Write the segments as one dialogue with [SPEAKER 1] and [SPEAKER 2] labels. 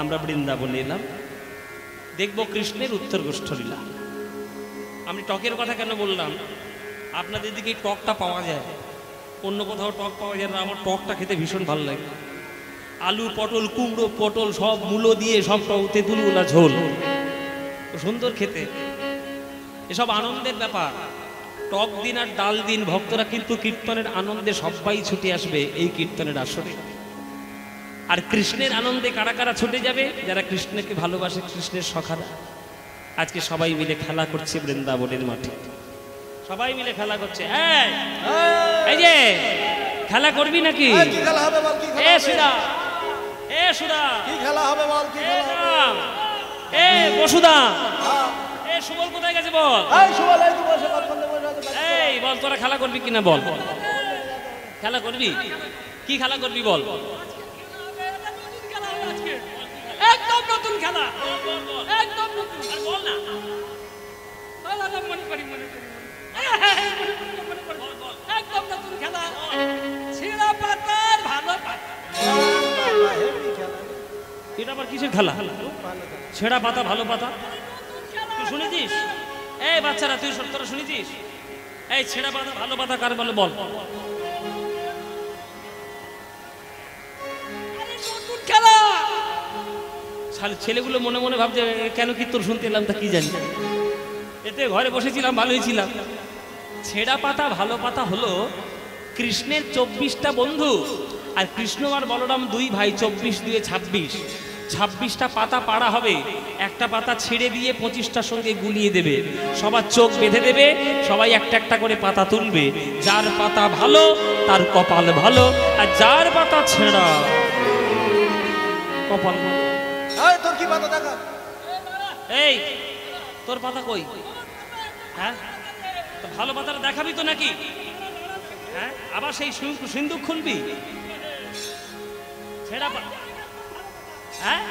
[SPEAKER 1] আমরা বৃন্দাবনে এলাম, দেখব কৃষ্ণের উত্তর গোষ্ঠ লীলা। আমি টকের কথা কেন বললাম, আপনাদের দিকে টকটা পাওয়া যায়, অন্য কোথাও টক পাওয়া যায় না। আমার টকটা খেতে ভীষণ ভালো লাগে। আলু পটল কুমড়ো পটল সব মূলো দিয়ে সব তেঁতুলগুলা ঝোল, সুন্দর খেতে। এসব আনন্দের ব্যাপার। টক দিন আর ডাল দিন ভক্তরা কিন্তু কীর্তনের আনন্দে সবাই ছুটে আসবে এই কীর্তনের আসরে। আর কৃষ্ণের আনন্দে কারা কারা ছুটে যাবে? যারা কৃষ্ণকে ভালোবাসে, কৃষ্ণের সখারা। আজকে সবাই মিলে খেলা করছে বৃন্দাবনের মাঠে, সবাই মিলে খেলা করছে। এই যে খেলা করবি নাকি? এ সুদা, এ সুদা,
[SPEAKER 2] কি খেলা হবে বল? কি খেলা হবে?
[SPEAKER 1] এ বসুদা, এ সুবল কোথায় গেছে বল?
[SPEAKER 2] এই সুবল এই তো বসে কথা বলে আছে।
[SPEAKER 1] এই বল, তোরা খেলা করবি কিনা বল? খেলা করবি? কি খেলা করবি বল? একদম নতুন খেলা, একদম নতুন। আর বল না, মনে করি একদম নতুন খেলা, ছেঁড়া পাতার ভালো পাতা। এটা আবার কিসের খেলা? ছেঁড়া পাতা ভালো পাতা, তুই শুনেছিস? এই বাচ্চারা, তুই তোরা শুনেছিস? এই ছেঁড়া পাতা ভালো পাতা কার বলে বল? নতুন খেলা। ছেলেগুলো মনে মনে ভাবছে কেন কীর্তন শুনতে এলাম, তা কি জানি। এতে ঘরে বসেছিলাম, ভালোই ছিলাম। ছেঁড়া পাতা ভালো পাতা হলো কৃষ্ণের 24টা বন্ধু, আর কৃষ্ণ আর বলরাম দুই ভাই। 24 দিয়ে 26, 26টা পাতা পাড়া হবে। একটা পাতা ছেড়ে দিয়ে 25টার সঙ্গে গুলিয়ে দেবে। সবার চোখ বেঁধে দেবে, সবাই একটা একটা করে পাতা তুলবে। যার পাতা ভালো তার কপাল ভালো, আর যার পাতা ছেঁড়া কপাল ভালো।
[SPEAKER 2] এই তোর কি পাতা দেখা?
[SPEAKER 1] এই তোর পাতা কই? হ্যাঁ, তো ভালো পাতাটা দেখাবি তো নাকি? হ্যাঁ, আবার সেই সিন্ধুক খুলবি? ছেঁড়া পাতা। হ্যাঁ,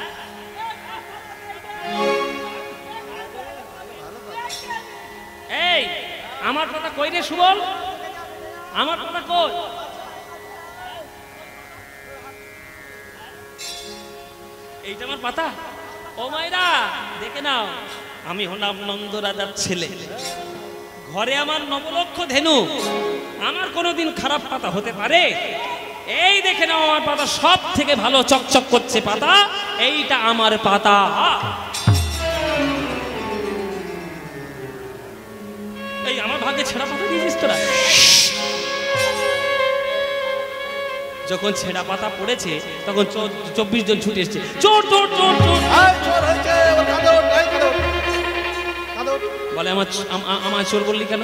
[SPEAKER 1] এই আমার পাতা কই রে সুবল? আমার পাতা কই? এইটা আমার পাতা। ও মায়েরা দেখে নাও, আমি হলাম নন্দ রাজার ছেলে। ঘরে আমার নবলক্ষ ধেনু, আমার কোনোদিন খারাপ পাতা হতে পারে? এই দেখে নাও, আমার পাতা সব থেকে ভালো, চকচক করছে পাতা, এইটা আমার পাতা। এই আমার ভাগ্যে ছেঁড়া পাতা দিয়েছিস তোরা। যখন ছেঁড়া পাতা পড়েছে তখন 24 জন ছুটে এসছে। চোর চোর চোর চোর, বলে আমার চোর বললি কেন?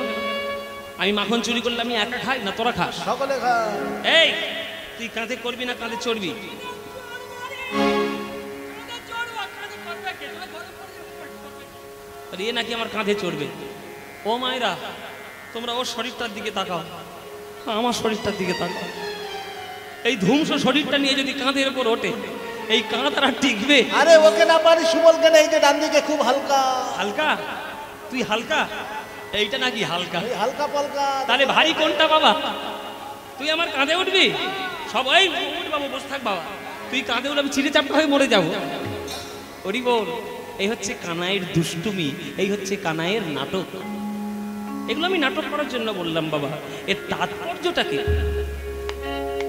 [SPEAKER 1] আমি মাখন চুরি করলে আমি একা খাই না তোরা খাস?
[SPEAKER 2] সকলে খায়।
[SPEAKER 1] এই তুই কাঁধে করবি না কাঁধে চড়বি? এ নাকি আমার কাঁধে চড়বে? ও মায়েরা, তোমরা ওর শরীরটার দিকে তাকাও, আমার শরীরটার দিকে তাকাও। এই ধ্বংস শরীরটা নিয়ে যদি কাঁধের উপর ওঠে, এই কাঁধ আর টিকবে?
[SPEAKER 2] আরে ওকে না পারি, সুবলকে না। এই যে ডান দিকে খুব হালকা
[SPEAKER 1] হালকা। তুই হালকা, এইটা নাকি হালকা?
[SPEAKER 2] হালকা পালকা।
[SPEAKER 1] তাহলে ভারী কোনটা বাবা? তুই আমার কাঁধে উঠবি? সবাই বাবু বসে থাক বাবা, তুই কাঁধে উঠে আমি চিড়ে চাপটা হয়ে মরে যাবো। ওরি বল, এই হচ্ছে কানাইয়ের দুষ্টুমি, এই হচ্ছে কানাইয়ের নাটক। এগুলো আমি নাটক করার জন্য বললাম বাবা। এর তাৎপর্যটা কি?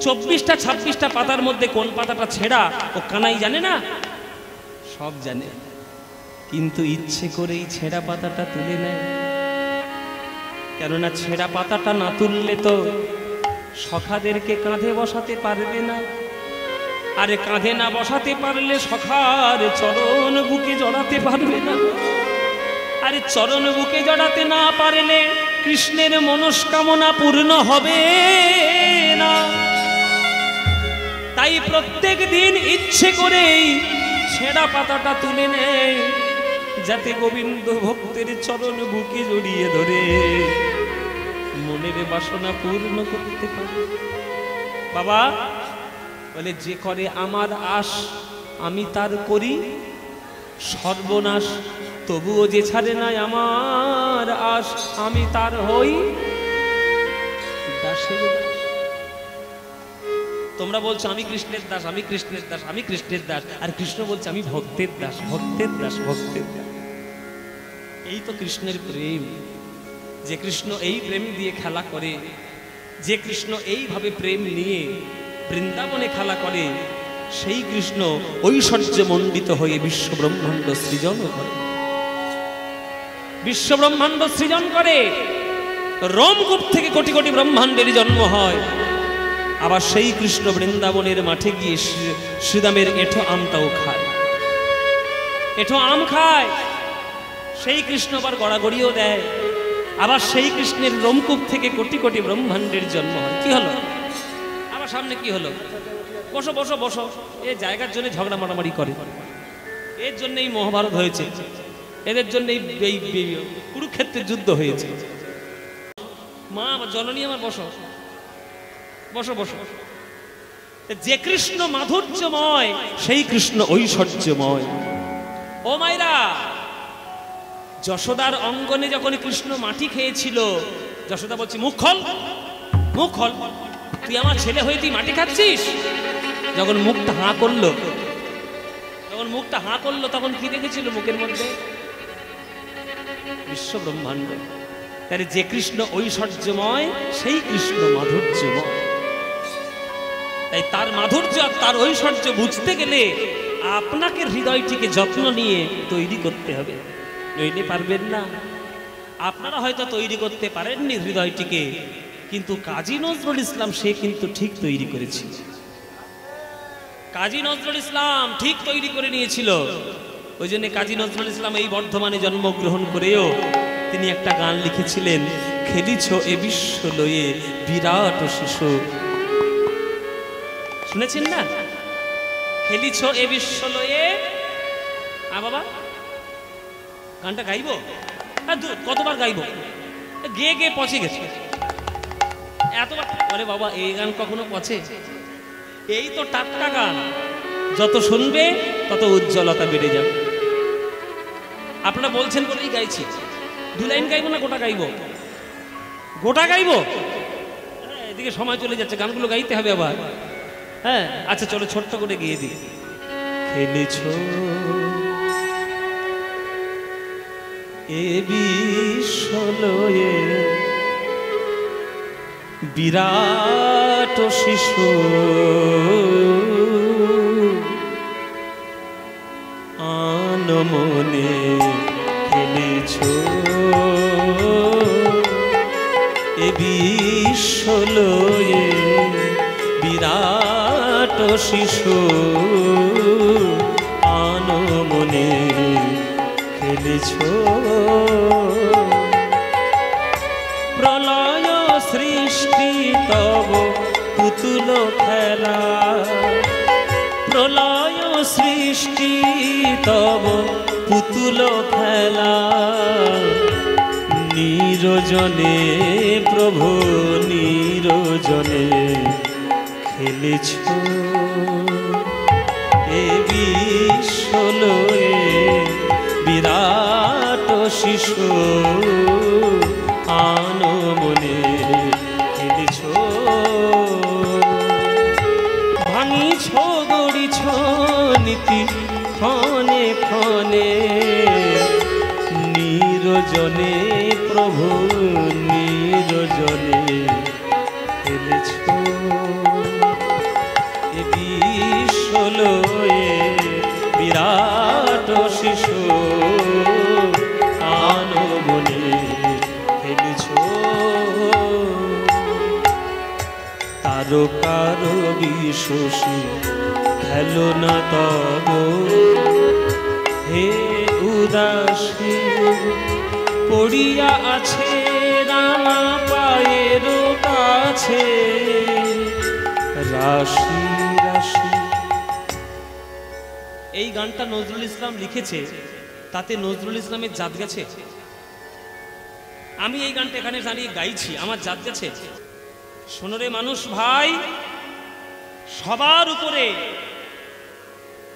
[SPEAKER 1] 24টা 26টা পাতার মধ্যে কোন পাতাটা ছেঁড়া ও কানাই জানে না? সব জানে, কিন্তু ইচ্ছে করেই ছেঁড়া পাতাটা তুলে নেয়। কেননা ছেঁড়া পাতাটা না তুললে তো সখাদেরকে কাঁধে বসাতে পারবে না। আরে কাঁধে না বসাতে পারলে সখার চরণ বুকে জড়াতে পারবে না। আরে চরণ বুকে জড়াতে না পারলে কৃষ্ণের মনস্কামনা পূর্ণ হবে না। তাই প্রত্যেক দিন ইচ্ছে করেই ছেঁড়া পাতাটা তুলে নেয়, যাতে গোবিন্দ ভক্তের চরণ বুকে জড়িয়ে ধরে মনের বাসনা পূর্ণ করতে পারে। বাবা বলে, যে করে আমার আশ আমি তার করি সর্বনাশ, তবুও যে ছাড়ে নাই আমার আশ আমি তার হই দাসের দাস। তোমরা বলছো আমি কৃষ্ণের দাস, আমি কৃষ্ণের দাস, আমি কৃষ্ণের দাস, আর কৃষ্ণ বলছে আমি ভক্তের দাস, ভক্তের দাস, ভক্তের দাস। এই তো কৃষ্ণের প্রেম, যে কৃষ্ণ এই প্রেম দিয়ে খেলা করে, যে কৃষ্ণ এইভাবে প্রেম নিয়ে বৃন্দাবনে খেলা করে, সেই কৃষ্ণ ঐশ্বর্যে মণ্ডিত হয়ে বিশ্ব ব্রহ্মাণ্ড সৃজন করে, বিশ্ব ব্রহ্মাণ্ড সৃজন করে। রোমকূপ থেকে কোটি কোটি ব্রহ্মাণ্ডের জন্ম হয়। আবার সেই কৃষ্ণ বৃন্দাবনের মাঠে গিয়ে শ্রীদামের এঁঠো আমটাও খায়, এঁঠো আম খায়। সেই কৃষ্ণ আবার গড়াগড়িও দেয়। আবার সেই কৃষ্ণের রোমকূপ থেকে কোটি কোটি ব্রহ্মাণ্ডের জন্ম হয়। কি হলো আবার সামনে কি হলো? বসো বসো বসো। এই জায়গার জন্য ঝগড়া মারামারি করে, এর জন্য এই মহাভারত হয়েছে, এদের জন্য এই কুরুক্ষেত্রের যুদ্ধ হয়েছে। মা আমার জননী আমার, বসো বসো বসো। যে কৃষ্ণ মাধুর্যময়, সেই কৃষ্ণ ঐশ্বর্যময়। ও মাইরা, যশোদার অঙ্গনে যখন কৃষ্ণ মাটি খেয়েছিল, যশোদা বলছে মুখ খোল, মুখ খোল, তুই আমার ছেলে হয়ে তুই মাটি খাচ্ছিস। যখন মুখটা হাঁ করলো, যখন মুখটা হাঁ করলো, তখন কি দেখেছিল মুখের মধ্যে? বিশ্ব ব্রহ্মাণ্ড। তাহলে যে কৃষ্ণ ঐশ্বর্যময়, সেই কৃষ্ণ মাধুর্যময়। তাই তার মাধুর্য আর তার ঐশ্বর্য বুঝতে গেলে আপনাকে হৃদয়টিকে যত্ন নিয়ে তৈরি করতে হবে, নইলে পারবেন না। আপনারা হয়তো তৈরি করতে পারেননি হৃদয়টিকে, কিন্তু কাজী নজরুল ইসলাম সে কিন্তু ঠিক তৈরি করেছিল। কাজী নজরুল ইসলাম ঠিক তৈরি করে নিয়েছিল। ওই জন্য কাজী নজরুল ইসলাম এই বর্ধমানে জন্মগ্রহণ করেও তিনি একটা গান লিখেছিলেন, খেলিছ এ বিশ্ব লয়ে বিরাট শিশু। শুনেছেন না? খেলিছ এ বিশ্ব লয়ে। বাবা গানটা গাইবো? কতবার গাইবো? গেয়ে গেয়ে পচে গেছে এতবার। বলে বাবা এই গান কখনো পচে? এই তো টাটকা গান, যত শুনবে তত উজ্জ্বলতা বেড়ে যাবে। আপনারা বলছেন বলেই গাইছি। দু লাইন গাইবো না গোটা গাইবো? গোটা গাইবো। এদিকে সময় চলে যাচ্ছে, গানগুলো গাইতে হবে আবার। হ্যাঁ আচ্ছা চলো ছোট্ট করে গিয়ে দিই। খেলেছ এ বিশ্ব লয়ে বিরাট শিশু, আনমনে খেলেছ এ বিশ্ব লয়ে বিরাট শিশু, আনমনে খেলেছ। প্রলয় সৃষ্টি তব পুতুল খেলা, প্রলয় সৃষ্টি তব পুতুল খেলা, নিরজনে প্রভু নিরজনে খেলেছ এ বিশ্ব লয়ে বিরাট শিশু, আনমনে খেলেছ। ভাঙিছ গড়িছ নীতি ক্ষণে ক্ষণে, নিরজনে প্রভু নিরজনে খেলেছ এ বিশ্ব লয়ে বিরাট শিশু, আনমনে খেলেছ। তারকার বিশ্বসী খেলো না তব হে উদাসী, পড়িয়া আছে রাঙা পায়ের কাছে রাশি রাশি। এই গানটা নজরুল ইসলাম লিখেছে, তাতে নজরুল ইসলামের জাত গেছে। আমি এই গানটা এখানে দাঁড়িয়ে গাইছি, আমার জাত গেছে। শোনরে মানুষ ভাই, সবার উপরে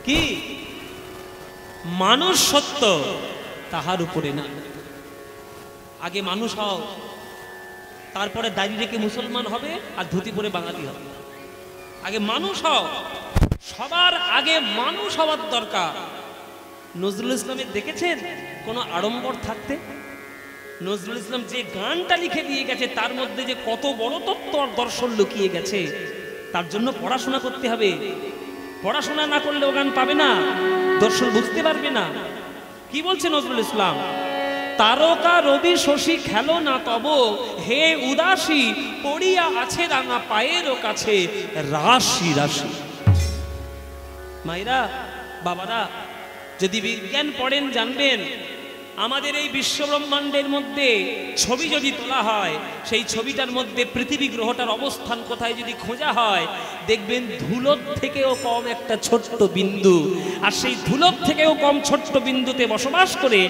[SPEAKER 1] কি মানুষ সত্য, তাহার উপরে না। আগে মানুষ হও, তারপরে দাড়ি রেখে মুসলমান হবে আর ধুতি পরে বাঙালি হবে। আগে মানুষ হও, সবার আগে মানুষ হওয়ার দরকার। নজরুল ইসলামের দেখেছেন কোনো আড়ম্বর থাকতে? নজরুল ইসলাম যে গানটা লিখে দিয়ে গেছে তার মধ্যে যে কত বড় তত্ত্ব আর দর্শন লুকিয়ে গেছে, তার জন্য পড়াশোনা করতে হবে। পড়াশোনা না করলে ও গান পাবে না, দর্শন বুঝতে পারবে না। কি বলছে নজরুল ইসলাম? তারকা রবি শশী খেলো না তব, হে উদাসী পড়িয়া আছে রাঙা পায়েরও কাছে রাশি রাশি। মায়েরা, বাবারা, যদি বিজ্ঞান পড়েন জানবেন আমাদের এই বিশ্বব্রহ্মাণ্ডের মধ্যে ছবি যদি তোলা হয়, সেই ছবিটার মধ্যে পৃথিবী গ্রহটার অবস্থান কোথায় যদি খোঁজা হয়, দেখবেন ধুলোর থেকেও কম একটা ছোট্ট বিন্দু। আর সেই ধুলোর থেকেও কম ছোট্ট বিন্দুতে বসবাস করে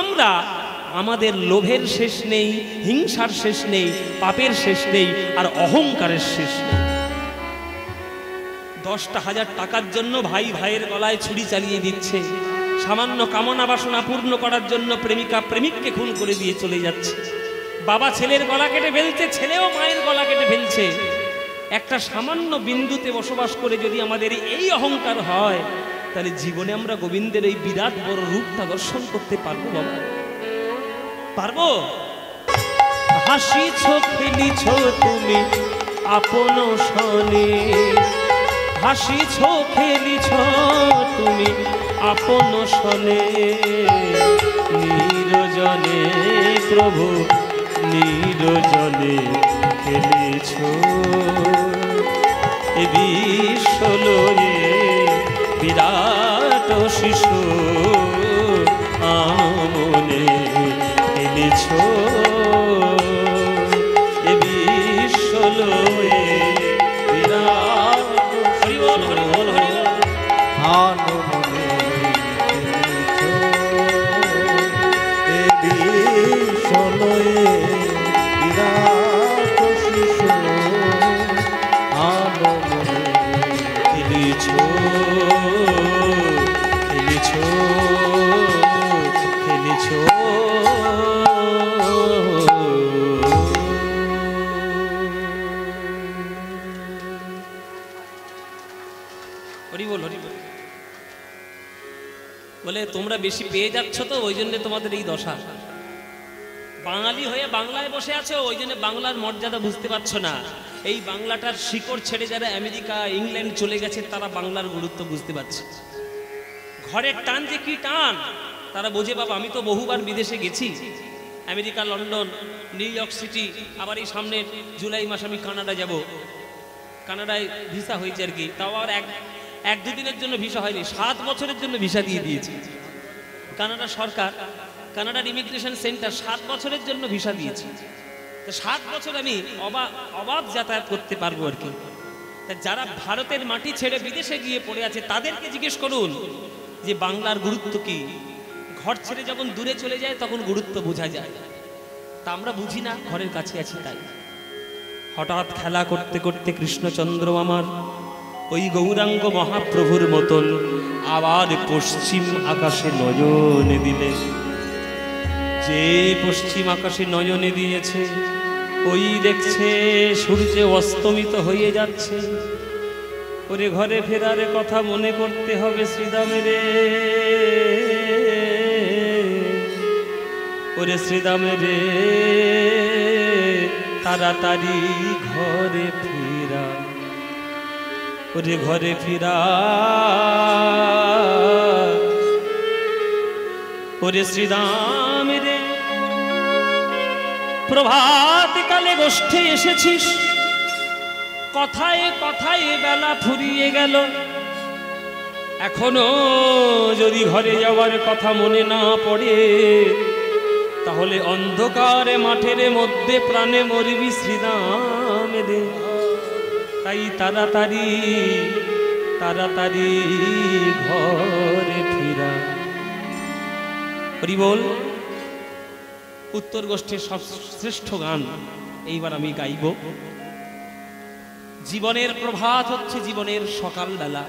[SPEAKER 1] আমরা, আমাদের লোভের শেষ নেই, হিংসার শেষ নেই, পাপের শেষ নেই, আর অহংকারের শেষ নেই। 10,000 টাকার জন্য ভাই ভাইয়ের গলায় ছুরি চালিয়ে দিচ্ছে, সামান্য কামনা বাসনা পূর্ণ করার জন্য প্রেমিকা প্রেমিককে খুন করে দিয়ে চলে যাচ্ছে, বাবা ছেলের গলা কেটে ফেলছে, ছেলেও মায়ের গলা কেটে ফেলছে। একটা সামান্য বিন্দুতে বসবাস করে যদি আমাদের এই অহংকার হয়, তাহলে জীবনে আমরা গোবিন্দের এই বিরাট বড় রূপটা দর্শন করতে পারবো? বাবা, পারবো? হাসিছ খেলিছ তুমি আপন সনে, হাসিছ খেলিছ তুমি আপন সনে, নিরজনে প্রভু নিরজনে খেলিছ, এ বিশ্বলয়ে বিরাট শিশু আমনে খেলিছ, এ বিশ্বলয়ে বিরাট হরিবল হরিবল হরিবল
[SPEAKER 2] আনমনে খেলিছ, এ বিশ্বলয়ে বিরাট শিশু আনমনে
[SPEAKER 1] খেলিছ, খেলিছ, খেলিছ। হরিবল হরিবল। বলে তোমরা বেশি পেয়ে যাচ্ছ তো ওই জন্য তোমাদের এই দশা। বাঙালি হয়ে বাংলায় বসে আছো, ওই জন্য বাংলার মর্যাদা বুঝতে পারছো না। এই বাংলাটার শিকড় ছেড়ে যারা আমেরিকা ইংল্যান্ড চলে গেছে তারা বাংলার গুরুত্ব বুঝতে পারছে। ঘরের টান যে কি টান তারা বোঝে। বাবা, আমি তো বহুবার বিদেশে গেছি, America, London, new York city, আবার এই সামনের জুলাই মাস আমি কানাডা যাব। কানাডায় ভিসা হয়েছে আর কি, তাও আর এক দুদিনের জন্য ভিসা হয়নি, 7 বছরের জন্য ভিসা দিয়ে দিয়েছে কানাডা সরকার। কানাডার ইমিগ্রেশন সেন্টার 7 বছরের জন্য ভিসা দিয়েছে। তো 7 বছর আমি অবাধ যাতায়াত করতে পারবো আর কি। তা যারা ভারতের মাটি ছেড়ে বিদেশে গিয়ে পড়ে আছে তাদেরকে জিজ্ঞেস করুন যে বাংলার গুরুত্ব কি। ঘর ছেড়ে যখন দূরে চলে যায় তখন গুরুত্ব বোঝা যায়, তা আমরা বুঝি না, ঘরের কাছে আছি তাই। হঠাৎ খেলা করতে করতে কৃষ্ণচন্দ্র আমার ওই গৌরাঙ্গ মহাপ্রভুর মতন আবার পশ্চিম আকাশে নয়নে দিলেন। যে পশ্চিম আকাশে নয়নে দিয়েছে ওই দেখছে সূর্য অস্তমিত হয়ে যাচ্ছে। ওরে ঘরে ফেরার কথা মনে করতে হবে শ্রীদামের, ওরে শ্রীদামের তাড়াতাড়ি ঘরে ফিরা, ওরে ঘরে ফিরা, ওরে শ্রীদামের প্রভাত কালে গোষ্ঠে এসেছিস, কথায় কথায় বেলা ফুরিয়ে গেল, এখনো যদি ঘরে যাওয়ার কথা মনে না পড়ে তাহলে অন্ধকারে মাঠের মধ্যে প্রাণে মরবি শ্রীরাম রে। তাই তাড়াতাড়ি তাড়াতাড়ি ঘরে ফিরা। হরি বল। উত্তর গোষ্ঠীর সব শ্রেষ্ঠ গান এইবার আমি গাইব। জীবনের প্রভাত হচ্ছে জীবনের সকালবেলা,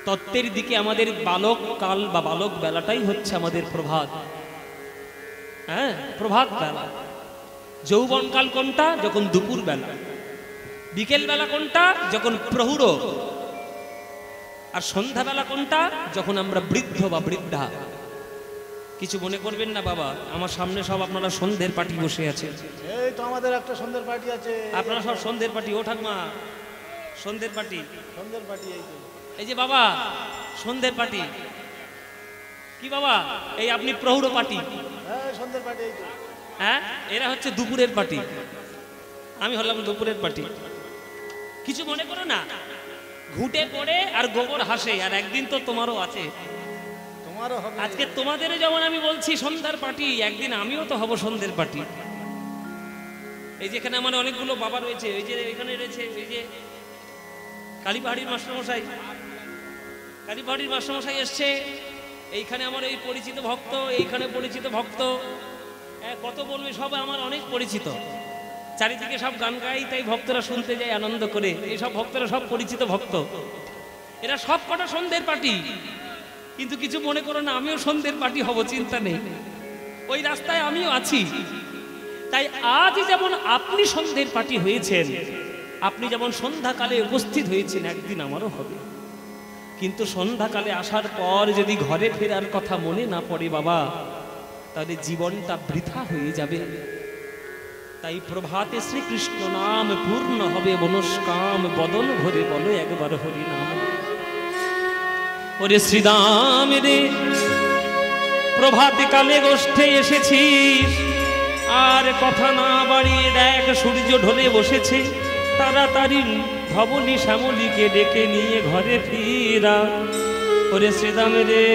[SPEAKER 1] তত্ত্বের দিকে আমাদের বালক কাল বা বালক বেলাটাই হচ্ছে আমাদের প্রভাত। হ্যাঁ, প্রভাত বেলা। যৌবনকাল কোনটা? যখন দুপুর বেলা। বিকেলবেলা কোনটা? যখন প্রহুর। আর সন্ধ্যাবেলা কোনটা? যখন আমরা বৃদ্ধ বা বৃদ্ধা। কিছু মনে করবেন না বাবা, আমার সামনে সব আপনারা সন্ধ্যের পার্টি বসে আছে।
[SPEAKER 3] এই তো আমাদের একটা সন্ধ্যের পার্টি আছে।
[SPEAKER 1] আপনারা সব সন্ধ্যের পার্টি। ও ঠাকমা, সন্ধ্যের পার্টি।
[SPEAKER 3] সন্ধ্যের পার্টি এই তো।
[SPEAKER 1] এই যে বাবা সন্ধ্যের পার্টি। কি বাবা? এই আপনি প্রৌঢ় পার্টি।
[SPEAKER 3] হ্যাঁ সন্ধ্যের পার্টি এই তো।
[SPEAKER 1] হ্যাঁ, এরা হচ্ছে দুপুরের পার্টি। আমি হলাম দুপুরের পার্টি। কিছু মনে করো না। ঘুটে পড়ে আর গোবর হাসে, আর একদিন তো তোমারও আছে।
[SPEAKER 3] তোমারও হবে।
[SPEAKER 1] আজকে তোমাদের যেমন আমি বলছি সন্ধ্যার পার্টি, একদিন আমিও তো হব সন্ধ্যের পার্টি। এই যেখানে আমার অনেকগুলো বাবা রয়েছে, ওই যে এখানে রয়েছে এই যে কালীপাহাড়ির মাস্টারমশাই। কালীপাহাড়ির মাস্টারমশাই এসছে। এইখানে আমার এই পরিচিত ভক্ত, এইখানে পরিচিত ভক্ত। কত বলবে, সব আমার অনেক পরিচিত। চারিদিকে সব গান গাই, তাই ভক্তরা শুনতে যায় আনন্দ করে। এইসব ভক্তরা সব পরিচিত ভক্ত। এরা সব কটা সন্ধ্যের পার্টি। কিন্তু কিছু মনে করো না, আমিও সন্ধ্যের পার্টি হব, চিন্তা নেই। ওই রাস্তায় আমিও আছি। তাই আজ যেমন আপনি সন্ধ্যের পার্টি হয়েছেন, আপনি যেমন সন্ধ্যাকালে উপস্থিত হয়েছেন, একদিন আমারও হবে। কিন্তু সন্ধ্যাকালে আসার পর যদি ঘরে ফেরার কথা মনে না পড়ে বাবা, তাহলে জীবনটা বৃথা হয়ে যাবে। তাই প্রভাতে শ্রীকৃষ্ণ নাম পূর্ণ হবে মনস্কাম, বদন ভরে বলো একবার হরি নাম। ওরে শ্রীদাম রে, প্রভাতে কালে গোষ্ঠে এসেছিস, আর কথা না বাড়িয়ে দেখ সূর্য ঢলে বসেছে। তাড়াতাড়ি ধবলি শ্যামলীকে ডেকে নিয়ে ঘরে ফিরা। ওরে শ্রীদাম রে,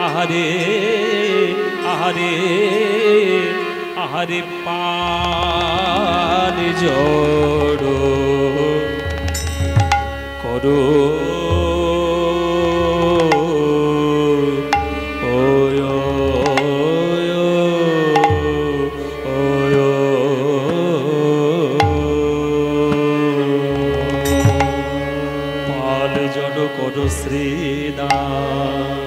[SPEAKER 1] আহারে আহারে আহারে, পাল জড়ো করো শ্রীদাম।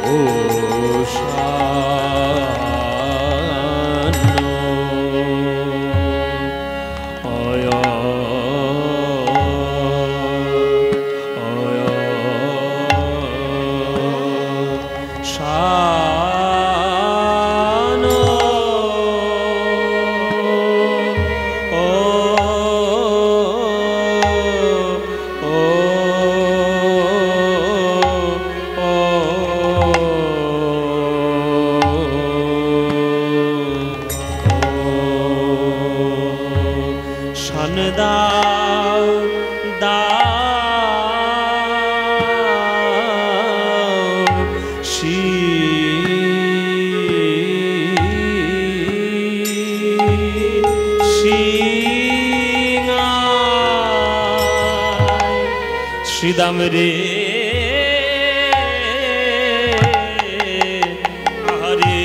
[SPEAKER 1] ও শ্রীদাম রে, আহারে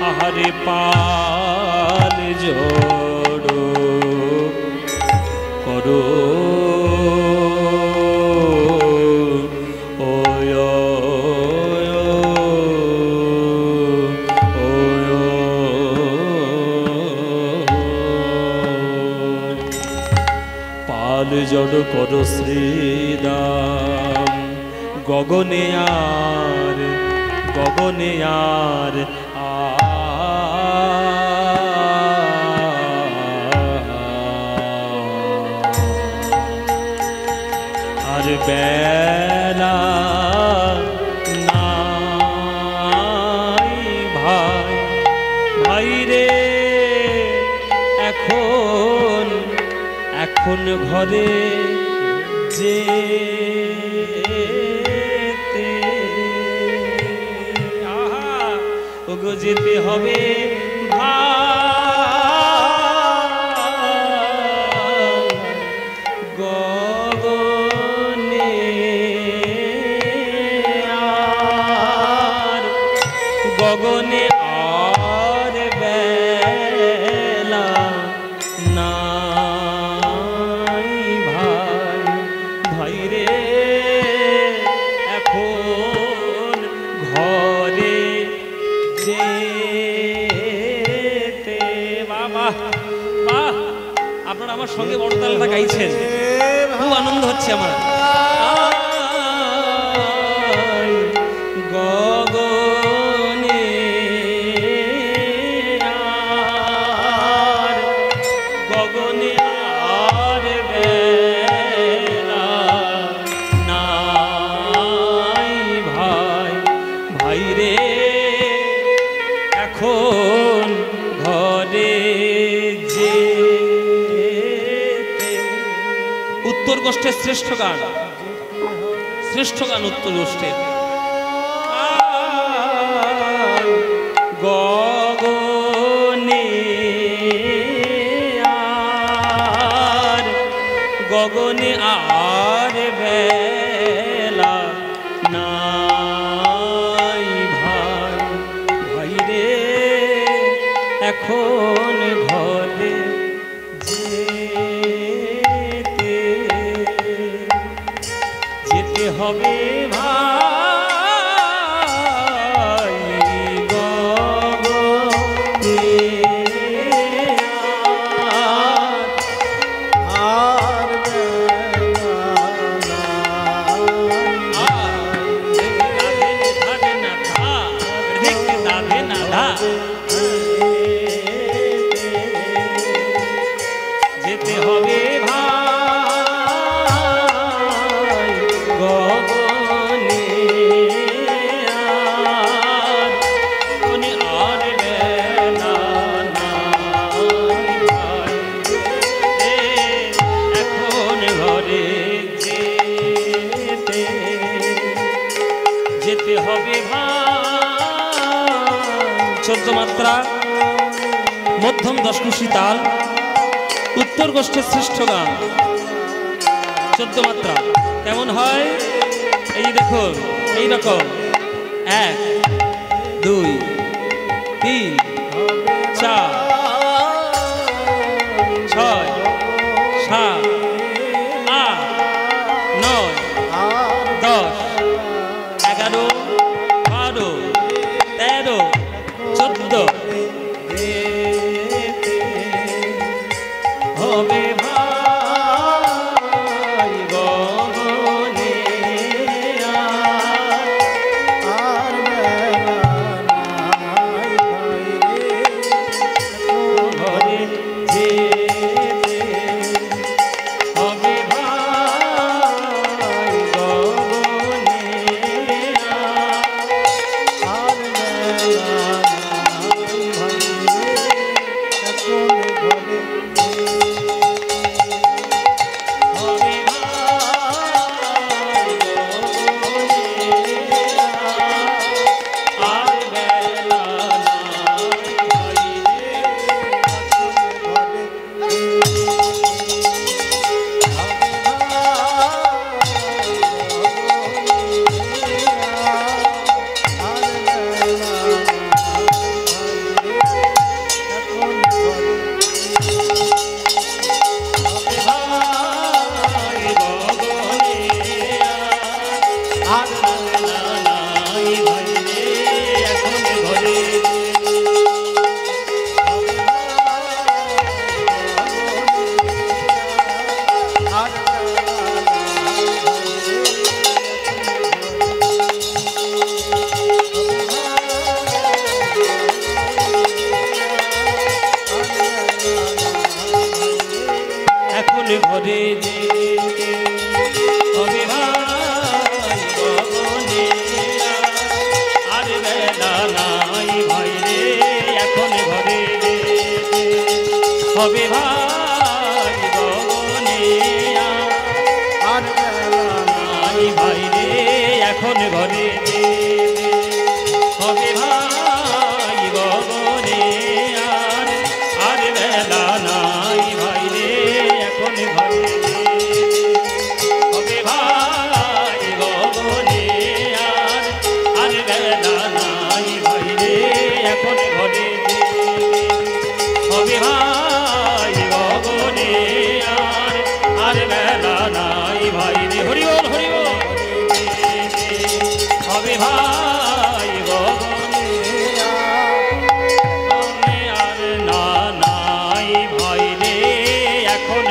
[SPEAKER 1] আহারে, পাল জড়ো করো জড় করো শ্রীদাম। গগনে আর আর বেলা নাই ভাই, ভাই রে এখন ঘরে যেতে, আহা ওগো যেতে হবে ভাই, গগনে আর গগনে আর বেলা না আমার সঙ্গে বড়তালটা গাইছেন, খুব আনন্দ হচ্ছে আমার। গগনে আর গগনে আর বেলা নাই ভাই, ভাই রে এখন ঘরে যে উত্তর গোষ্ঠের শ্রেষ্ঠ গান, শ্রেষ্ঠ গান উত্তর গোষ্ঠের। গগনে আর গগনে আর বেলা নাই ভাই, ভাই রে এখন ঘরে যেতে যেতে হবে ভাই, গগনে
[SPEAKER 3] আর বেলা
[SPEAKER 1] যেতে হবে ভাই, গগনে আর গগনে আর বেলা নাই ভাই, এখন ঘরে যেতে যেতে হবে ভাই। 14 মাত্রা, মধ্যম দশকুশি তাল, উত্তর গোষ্ঠের শ্রেষ্ঠ গান। 14 মাত্রা কেমন হয় এই দেখুন, এইরকম 1 2 3 4 6 7 8 9 10 11 12 13 14 হবে ভাই, গগনে
[SPEAKER 3] আর বেলা নাই ভাই রে
[SPEAKER 1] ঘরে যেতে হবে ভাই, গগনে
[SPEAKER 3] আর বেলা নাই ভাই রে এখন ঘরে
[SPEAKER 1] হবে ভাই, গগনে আর বেলা নাই ভাই রে ভাই, গগনে আর বেলা নাই ভাই রে এখন ঘরে এখন ঘরে যেতে হবে ভাই, গগনে আর বেলা নাই ভাই রে এখন ঘরে যেতে হবে ভাই, গগনে আর বেলা নাই ভাই রে এখন ঘরে যেতে হবে ভাই, গগনে আর বেলা নাই ভাই রে এখন ঘরে হবে ভাই, গগনে আর বেলা নাই ভাই রে এখন ঘরে হবে ভাই, গগনে আর বেলা নাই ভাই রে। হরি বল, হরি বল। হবে ভাই, গগনে আর না নাই ভাই রে এখন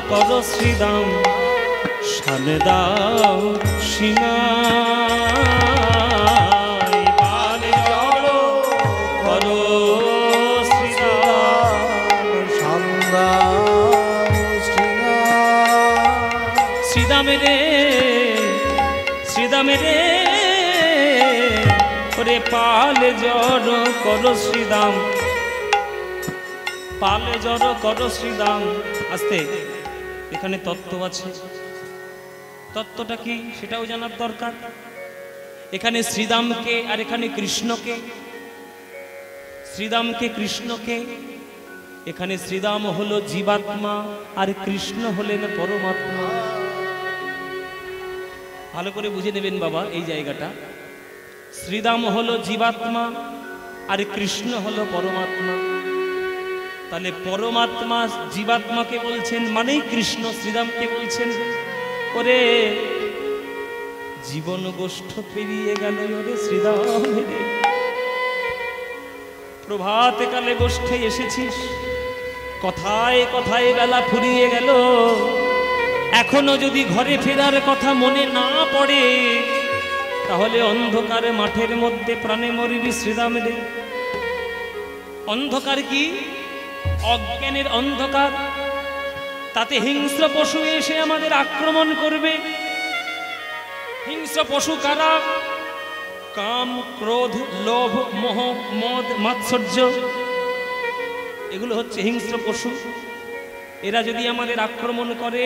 [SPEAKER 1] কর শ্রীদাম শান দাও সিংহায় পাল জড় কর শ্রীদাম শ্রীদামে রে শ্রীদামে রে ওরে পাল জড় কর শ্রীদাম পালে জড় কর শ্রীদাম। আস্তে, এখানে তত্ত্ব আছে, তত্ত্বটা কি সেটাও জানার দরকার। এখানে শ্রীদামকে আর এখানে কৃষ্ণকে, শ্রীদামকে কৃষ্ণকে, এখানে শ্রীদাম হলো জীবাত্মা আর কৃষ্ণ হলেন পরমাত্মা। ভালো করে বুঝে নেবেন বাবা এই জায়গাটা। শ্রীদাম হলো জীবাত্মা আর কৃষ্ণ হলো পরমাত্মা। তাহলে পরমাত্মা জীবাত্মাকে বলছেন মানেই কৃষ্ণ শ্রীদামকে বলছেন ওরে জীবন গোষ্ঠ পেরিয়ে গেল ওরে শ্রীদাম রে, প্রভাত কালে গোষ্ঠে এসেছিস, কথায় কথায় বেলা ফুরিয়ে গেল, এখনো যদি ঘরে ফেরার কথা মনে না পড়ে তাহলে অন্ধকারে মাঠের মধ্যে প্রাণে মরিবি শ্রীদাম রে। অন্ধকার কি? অজ্ঞানের অন্ধকার। তাতে হিংস্র পশু এসে আমাদের আক্রমণ করবে। হিংস্র পশু কারা? কাম, ক্রোধ, লোভ, মোহ, মদ, মাৎসর্য, এগুলো হচ্ছে হিংস্র পশু। এরা যদি আমাদের আক্রমণ করে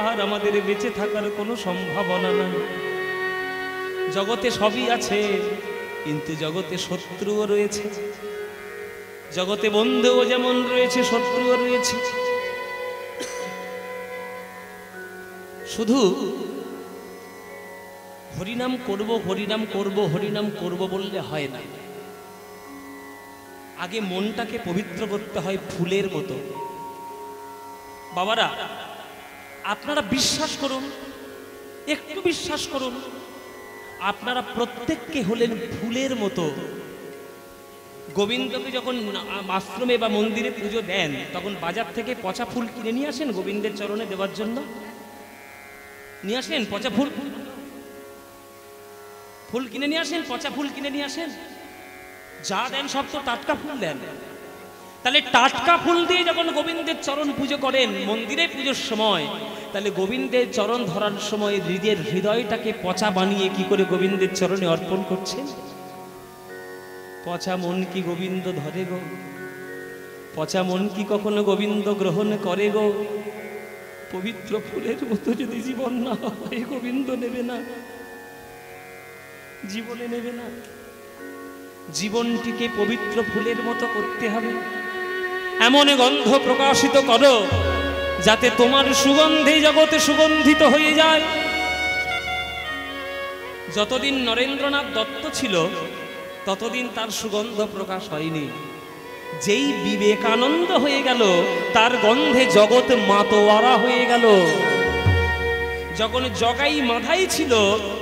[SPEAKER 1] আর আমাদের বেঁচে থাকার কোনো সম্ভাবনা নাই। জগতে সবই আছে, কিন্তু জগতে শত্রুও রয়েছে। জগতে বন্ধুও যেমন রয়েছে, শত্রুও রয়েছে। শুধু হরিনাম করব হরিনাম করব হরিনাম করব বললে হয় না। আগে মনটাকে পবিত্র করতে হয় ফুলের মতো। বাবারা, আপনারা বিশ্বাস করুন, একটু বিশ্বাস করুন, আপনারা প্রত্যেককে হলেন ফুলের মতো। গোবিন্দকে যখন আশ্রমে বা মন্দিরে পুজো দেন তখন বাজার থেকে পচা ফুল কিনে নিয়ে আসেন গোবিন্দের চরণে দেওয়ার জন্য। নিয়ে আসেন পচা ফুল, ফুল কিনে নিয়ে আসেন, পচা ফুল কিনে নিয়ে আসেন। যা দেন সব তো টাটকা ফুল দেন। তাহলে টাটকা ফুল দিয়ে যখন গোবিন্দের চরণ পুজো করেন মন্দিরে পুজোর সময়, তাহলে গোবিন্দের চরণ ধরার সময় নিজের হৃদয়টাকে পচা বানিয়ে কি করে গোবিন্দের চরণে অর্পণ করছেন? পচা মন কি গোবিন্দ ধরে গো? পচা মন কি কখনো গোবিন্দ গ্রহণ করে গো? পবিত্র ফুলের মতো যদি জীবন না হয় গোবিন্দ নেবে না, জীবনে নেবে না। জীবনটিকে পবিত্র ফুলের মতো করতে হবে। এমন গন্ধ প্রকাশিত করো যাতে তোমার সুগন্ধে জগতে সুগন্ধিত হয়ে যায়। যতদিন নরেন্দ্রনাথ দত্ত ছিল ততদিন তার সুগন্ধ প্রকাশ হয়নি। যেই বিবেকানন্দ হয়ে গেল তার গন্ধে জগৎ মাতোয়ারা হয়ে গেল। যখন জগাই মাধাই ছিল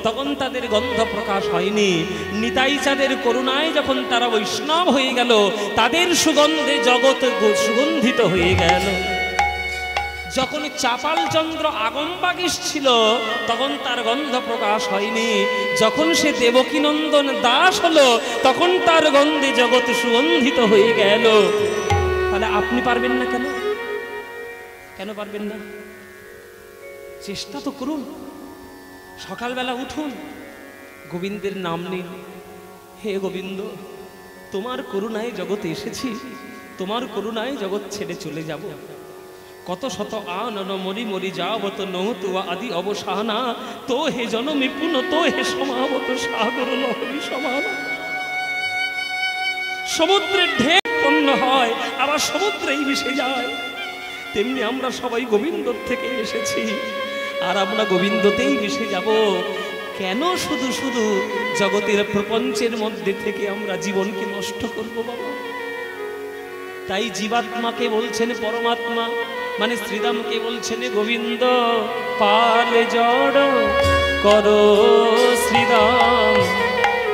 [SPEAKER 1] তখন তাদের গন্ধ প্রকাশ হয়নি। নিতাই চাঁদের করুণায় যখন তারা বৈষ্ণব হয়ে গেল তাদের সুগন্ধে জগৎ সুগন্ধিত হয়ে গেল। যখন চাপাল চন্দ্র আগমবাগীশ ছিল তখন তার গন্ধ প্রকাশ হয়নি। যখন সে দেবকীনন্দন দাস হলো তখন তার গন্ধে জগৎ সুগন্ধিত হয়ে গেল। তাহলে আপনি পারবেন না কেন? কেন পারবেন না? চেষ্টা তো করুন। সকালবেলা উঠুন, গোবিন্দের নাম নিন। হে গোবিন্দ, তোমার করুণায় জগতে এসেছি, তোমার করুণায় জগৎ ছেড়ে চলে যাব। কত শত আনন মরি মরি যাবত নৌতুয়া আদি অবসানা, তো হে জনমে পুন তো হে সমাবত সাগর লহরী সমান। সমুদ্রের ঢেউ উৎপন্ন হয় আবার সমুদ্রেই মিশে যায়, তেমনি আমরা সবাই গোবিন্দর থেকে এসেছি আর আমরা গোবিন্দতেই মিশে যাব। কেন শুধু শুধু জগতের প্রপঞ্চের মধ্যে থেকে আমরা জীবনকে নষ্ট করব বাবা? তাই জীবাত্মাকে বলছেন পরমাত্মা, মানে শ্রীরামকে বলছেন গোবিন্দ। পালে জড় করো শ্রীরাম,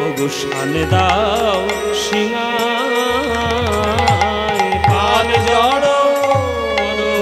[SPEAKER 1] ও গোসানে দাও সিংহায়। পালে জড় করো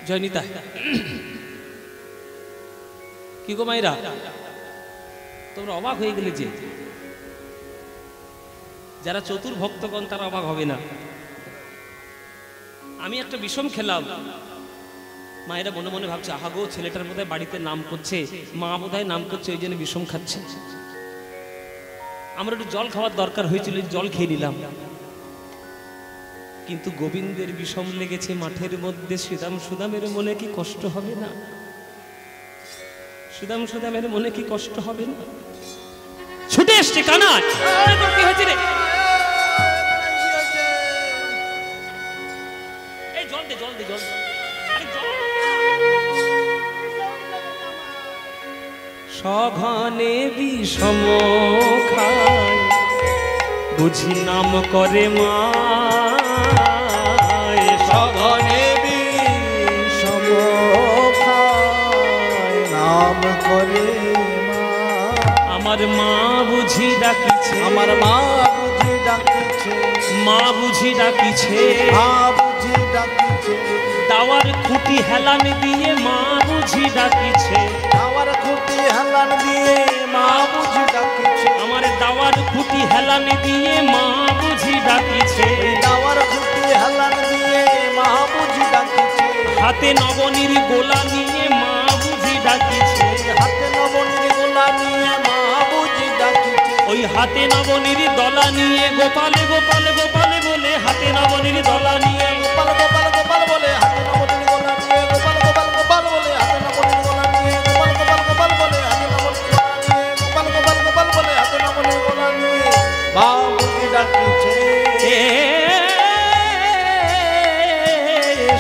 [SPEAKER 1] জয়নিতা কি গো মাইরা, তোমরা অবাক হয়ে গেলে যে যারা চতুর ভক্তগণ তারা অবাক হবে না। আমি একটা বিষম খেলাম, মায়েরা মনে মনে ভাবছে আহা গো ছেলেটার বোধহয় বাড়িতে নাম করছে, মা বোধহয় নাম করছে ওই জন্য বিষম খাচ্ছে। আমরা একটু জল খাওয়ার দরকার হয়েছিল, জল খেয়ে নিলাম। কিন্তু গোবিন্দের বিষম লেগেছে মাঠের মধ্যে, সুদামের মনে কি কষ্ট হবে না? সুদামের মনে কি কষ্ট হবে না? ছুটে এসছে কানাই, কি হয়েছে রে? এই জল দে, জল দে, জল দে। সঘনে বিষম খায় বুঝি নাম করে মা,
[SPEAKER 3] সঘনে বিষম খায় নাম করে মা।
[SPEAKER 1] আমার মা বুঝি ডাকিছে,
[SPEAKER 3] আমার মা বুঝি ডাকিছে,
[SPEAKER 1] মা বুঝি ডাকিছে,
[SPEAKER 3] মা বুঝি ডাকিছে।
[SPEAKER 1] দাওয়ার খুঁটি হেলান দিয়ে মা বুঝি ডাকিছে,
[SPEAKER 3] দাওয়ার খুঁটি হেলান দিয়ে মা বুঝি ডাকিছে,
[SPEAKER 1] আমার দাওয়ার খুঁটি হেলান দিয়ে মা বুঝি ডাকিছে,
[SPEAKER 3] দাওয়ার খুঁটি হেলান দিয়ে মা বুঝি ডাকিছে।
[SPEAKER 1] হাতে নবনীর গোলা নিয়ে মা বুঝি ডাকিছে,
[SPEAKER 3] হাতে নবনীর গোলা নিয়ে মা বুঝি ডাকিছে।
[SPEAKER 1] ওই হাতে নবনীর দলা নিয়ে গোপালে গোপালে গোপালে বলে, হাতে নবনীর দলা নিয়ে
[SPEAKER 3] গোপাল গোপাল গোপাল বলে, হাতে নবনীর গোলা নিয়ে গোপাল গোপাল গোপাল বলে, হাতে নবনীর গোলা নিয়ে গোপাল গোপাল গোপাল বলে, হাতে নবনীর গোলা নিয়ে গোপাল গোপাল গোপাল বলে, হাতে নবনীর গোলা নিয়ে মা বুঝি ডাকিছে।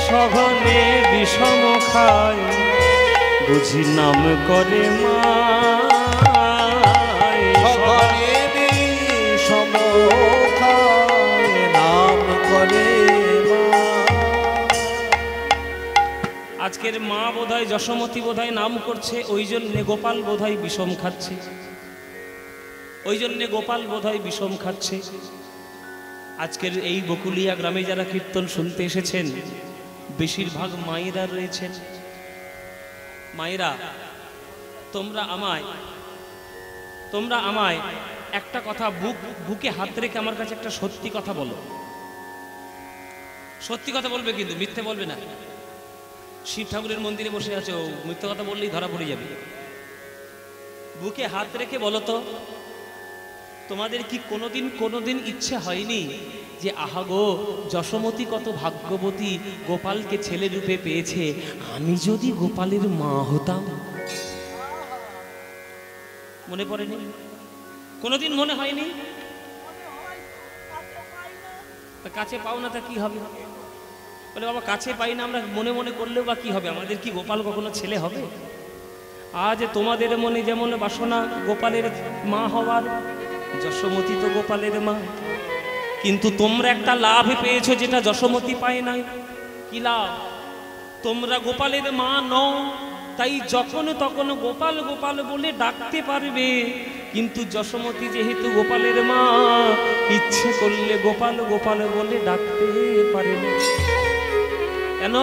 [SPEAKER 1] সঘনে বিষম খায় বুঝি নাম করে মা,
[SPEAKER 3] সঘনে বিষম খায় নাম করে মা।
[SPEAKER 1] আজকের মা বোধহয় যশোমতী বোধহয় নাম করছে, ওই জন্যে গোপাল বোধহয় বিষম খাচ্ছে, ওই জন্যে গোপাল বোধহয় বিষম খাচ্ছে। আজকের এই বকুলিয়া গ্রামে যারা কীর্তন শুনতে এসেছেন বেশিরভাগ মায়েরা রয়েছেন। মায়েরা তোমরা আমায় একটা কথা বুকে হাত রেখে আমার কাছে একটা সত্যি কথা বলো। সত্যি কথা বলবে কিন্তু মিথ্যে বলবে না। শিব ঠাকুরের মন্দিরে বসে আছে, ও মিথ্যে কথা বললেই ধরা পড়ে যাবে। বুকে হাত রেখে বলো তো, তোমাদের কি কোনোদিন ইচ্ছে হয়নি যে আহা গো যশোমতী কত ভাগ্যবতী, গোপালকে ছেলে রূপে পেয়েছে, আমি যদি গোপালের মা হতাম? মনে পড়েনি? কোনোদিন মনে হয়নি? কাছে পাও না তা কি হবে? বলে বাবা কাছে পাই না, আমরা মনে মনে করলেও বা কি হবে? আমাদের কি গোপাল কখনো ছেলে হবে? আজ তোমাদের মনে যেমন বাসনা গোপালের মা হওয়ার, যশোমতী তো গোপালের মা। কিন্তু তোমরা একটা লাভ পেয়েছো যেটা যশোমতী পায় নাই। কি লাভ? তোমরা গোপালের মা নও, তাই যখন তখন গোপাল গোপাল বলে ডাকতে পারবে। কিন্তু যশোমতী যেহেতু গোপালের মা, ইচ্ছে করলে গোপাল গোপাল বলে ডাকতে পারে না। কেন?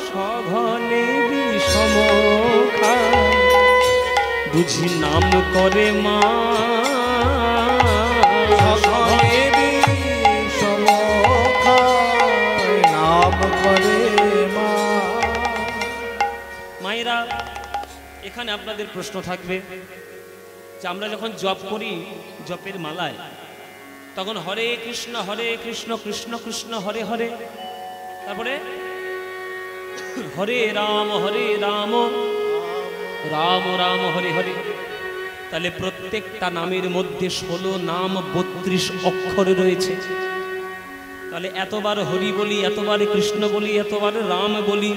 [SPEAKER 1] সঘনে বিষম খায় বুঝি নাম করে মা,
[SPEAKER 3] সঘনে বিষম খায় নাম করে মা।
[SPEAKER 1] মায়েরা, এখানে আপনাদের প্রশ্ন থাকবে যে আমরা যখন জপ করি, জপের মালায় তখন হরে কৃষ্ণ কৃষ্ণ কৃষ্ণ হরে হরে, তারপরে হরে রাম রাম রাম হরে হরে। তাহলে প্রত্যেকটা নামের মধ্যে 16 নাম 32 অক্ষর রয়েছে। তাহলে এতবার হরি বলি, এতবার কৃষ্ণ বলি, এতবার রাম বলি,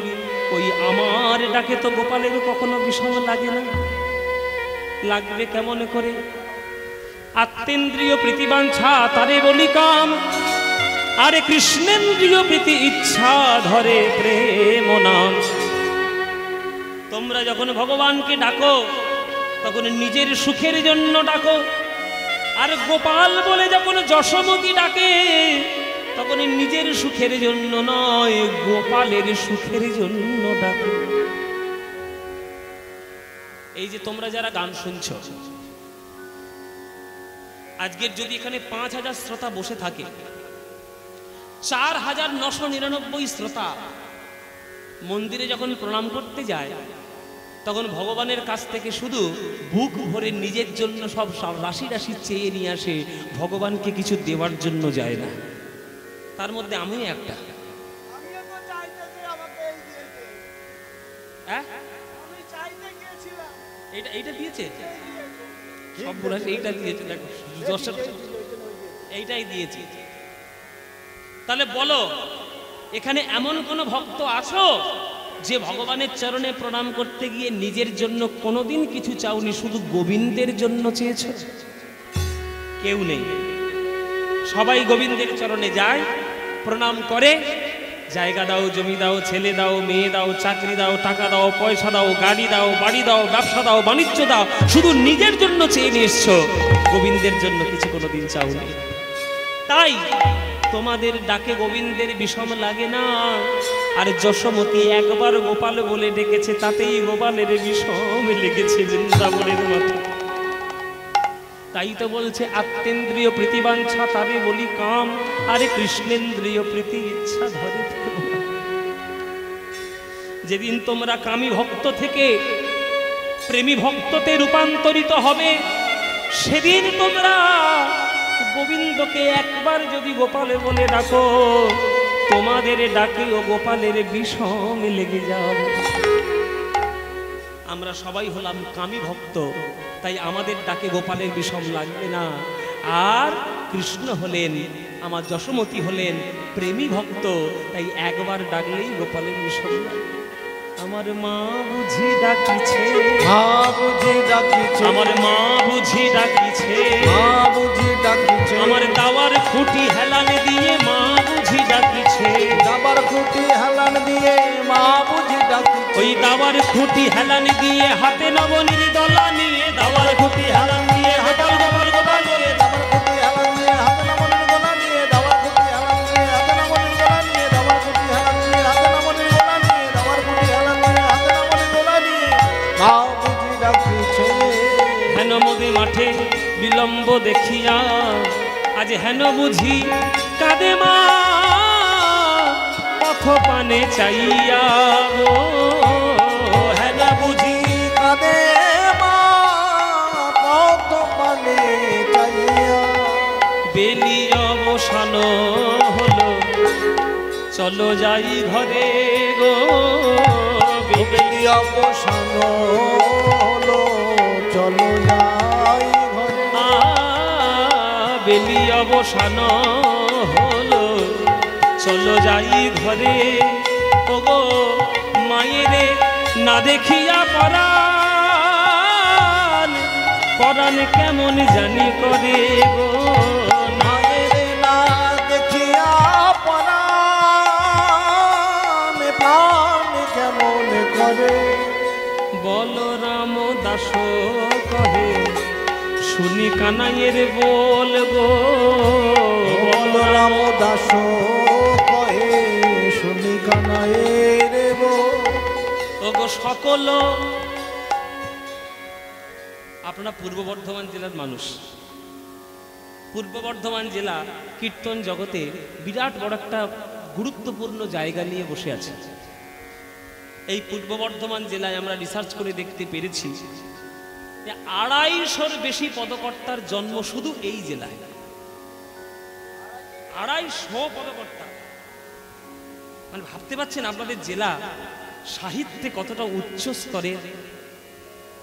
[SPEAKER 1] ওই আমার ডাকে তো গোপালের কখনো বিষম লাগে না। লাগবে কেমন করে? আত্মেন্দ্রিয় প্রীতিবাঞ্ছা তারে বলি কাম, আরে কৃষ্ণেন্দ্রিয় প্রীতি ইচ্ছা ধরে প্রেম নাম। তো তোমরা যখন ভগবানকে ডাকো তখন নিজের সুখের জন্য ডাকো, আর গোপাল বলে যখন যশোমতী ডাকে তখন নিজের সুখের জন্য নয়, গোপালের সুখের জন্য ডাকে। এই যে তোমরা যারা গান শুনছ, আজকের যদি এখানে ৫,০০০ শ্রোতা বসে থাকে, ৪,৯৯৯ শ্রোতা মন্দিরে যখন প্রণাম করতে যায় তখন ভগবানের কাছ থেকে শুধু বুক ভরে নিজের জন্য সব রাশি রাশি চেয়ে নিয়ে আসে, ভগবানকে কিছু দেওয়ার জন্য যায় না। তার মধ্যে আমিও একটা। এইটা দিয়েছে সব বলে, এইটা দিয়েছে, দেখো 10টা এইটাই দিয়েছে। তাহলে বলো, এখানে এমন কোন ভক্ত আছো যে ভগবানের চরণে প্রণাম করতে গিয়ে নিজের জন্য কোনোদিন কিছু চাওনি, শুধু গোবিন্দের জন্য চেয়েছো? কেউ নেই। সবাই গোবিন্দের চরণে যায়, প্রণাম করে, জায়গা দাও, জমি দাও, ছেলে দাও, মেয়ে দাও, চাকরি দাও, টাকা দাও, পয়সা দাও, গাড়ি দাও, বাড়ি দাও, ব্যবসা দাও, বাণিজ্য দাও, শুধু নিজের জন্য চেয়ে নিয়ে এসছো, গোবিন্দের জন্য কিছু কোনোদিন চাওনি। তাই তোমাদের ডাকে গোবিন্দের বিষম লাগে না। আর যশোমতী একবার গোপাল বলে ডেকেছে, তাতেই গোপালের বিষম লেগেছে বৃন্দাবনের মাথা। তাই তো বলছে আত্মেন্দ্রিয় প্রীতিবাঞ্ছা তারে বলি কাম, আরে কৃষ্ণেন্দ্রিয় প্রীতি ইচ্ছা ধরে। যেদিন তোমরা কামী ভক্ত থেকে প্রেমী ভক্ততে রূপান্তরিত হবে, সেদিন তোমরা গোবিন্দকে একবার যদি গোপালে বলে ডাকো, তোমাদের ডাকেও গোপালের বিষম লেগে যাবে। আমরা সবাই হলাম কামী ভক্ত, তাই আমাদের ডাকে গোপালের বিষম লাগবে না। আর কৃষ্ণ হলেন, আমার যশোমতী হলেন প্রেমী ভক্ত, তাই একবার ডাকলেই গোপালের বিষম লাগবে। আমার মা বুঝি ডাকিছে,
[SPEAKER 3] মা বুঝি ডাকিছে,
[SPEAKER 1] আমার মা বুঝি ডাকিছে,
[SPEAKER 3] মা বুঝি ডাকিছে,
[SPEAKER 1] আমার দাওয়ার খুঁটি হেলান দিয়ে মা বুঝি ডাকিছে,
[SPEAKER 3] দাবার খুঁটি হেলান দিয়ে মা বুঝি ডাকিছে,
[SPEAKER 1] ওই দাওয়ার খুঁটি হেলান দিয়ে হাতে নবনীর দলা নিয়ে, দাওয়ার খুঁটি হেলান দিয়ে গোপাল গোপাল গোপাল বলে,
[SPEAKER 3] দাবার খুঁটি হেলান দিয়ে হাতে নবনীর গলা নিয়ে, দাবার খুঁটি হেলান দিয়ে হাতে নবনীর গলা নিয়ে, দাবার খুঁটি হেলান দিয়ে হাতে নবনীর গলা নিয়ে, দাবার খুঁটি হেলান দিয়ে হাতে নবনীর গলা নিয়ে মা বুঝি ডাকিছে।
[SPEAKER 1] হেন মোদে মাঠে বিলম্ব দেখিয়া, আজ হেন বুঝি কাঁদে মা পথ পানে চাইয়া,
[SPEAKER 3] হেন বুঝি কাঁদে মা পথ পানে চাইয়া,
[SPEAKER 1] বেলি অবসান হলো চলো যাই ঘরে গো,
[SPEAKER 3] বেলি অবসান হলো চলো যাই ঘরে,
[SPEAKER 1] বেলি অবসান হলো চলো যাই ঘরে, ওগো মায়েরে না দেখিয়া পরাণ, পরাণ কেমন জানি করে গো,
[SPEAKER 3] মায়ের না দেখিয়া পরাণ, প্রাণ কেমন করে।
[SPEAKER 1] বলরাম দাস কহে শুনি কানাইয়ের বল গো,
[SPEAKER 3] বলরাম দাস কহে শুনি কানাইয়ের বল।
[SPEAKER 1] ওগো সকল, আপনারা পূর্ব বর্ধমান জেলার মানুষ। পূর্ব বর্ধমান জেলা কীর্তন জগতে বিরাট বড় একটা গুরুত্বপূর্ণ জায়গা নিয়ে বসে আছে। এই পূর্ব বর্ধমান জেলায় আমরা রিসার্চ করে দেখতে পেরেছি যে 250-র বেশি পদকর্তার জন্ম শুধু এই জেলায়। 250 পদকর্তা, মানে ভাবতে পারছেন আপনাদের জেলা সাহিত্যে কতটা উচ্চ স্তরের।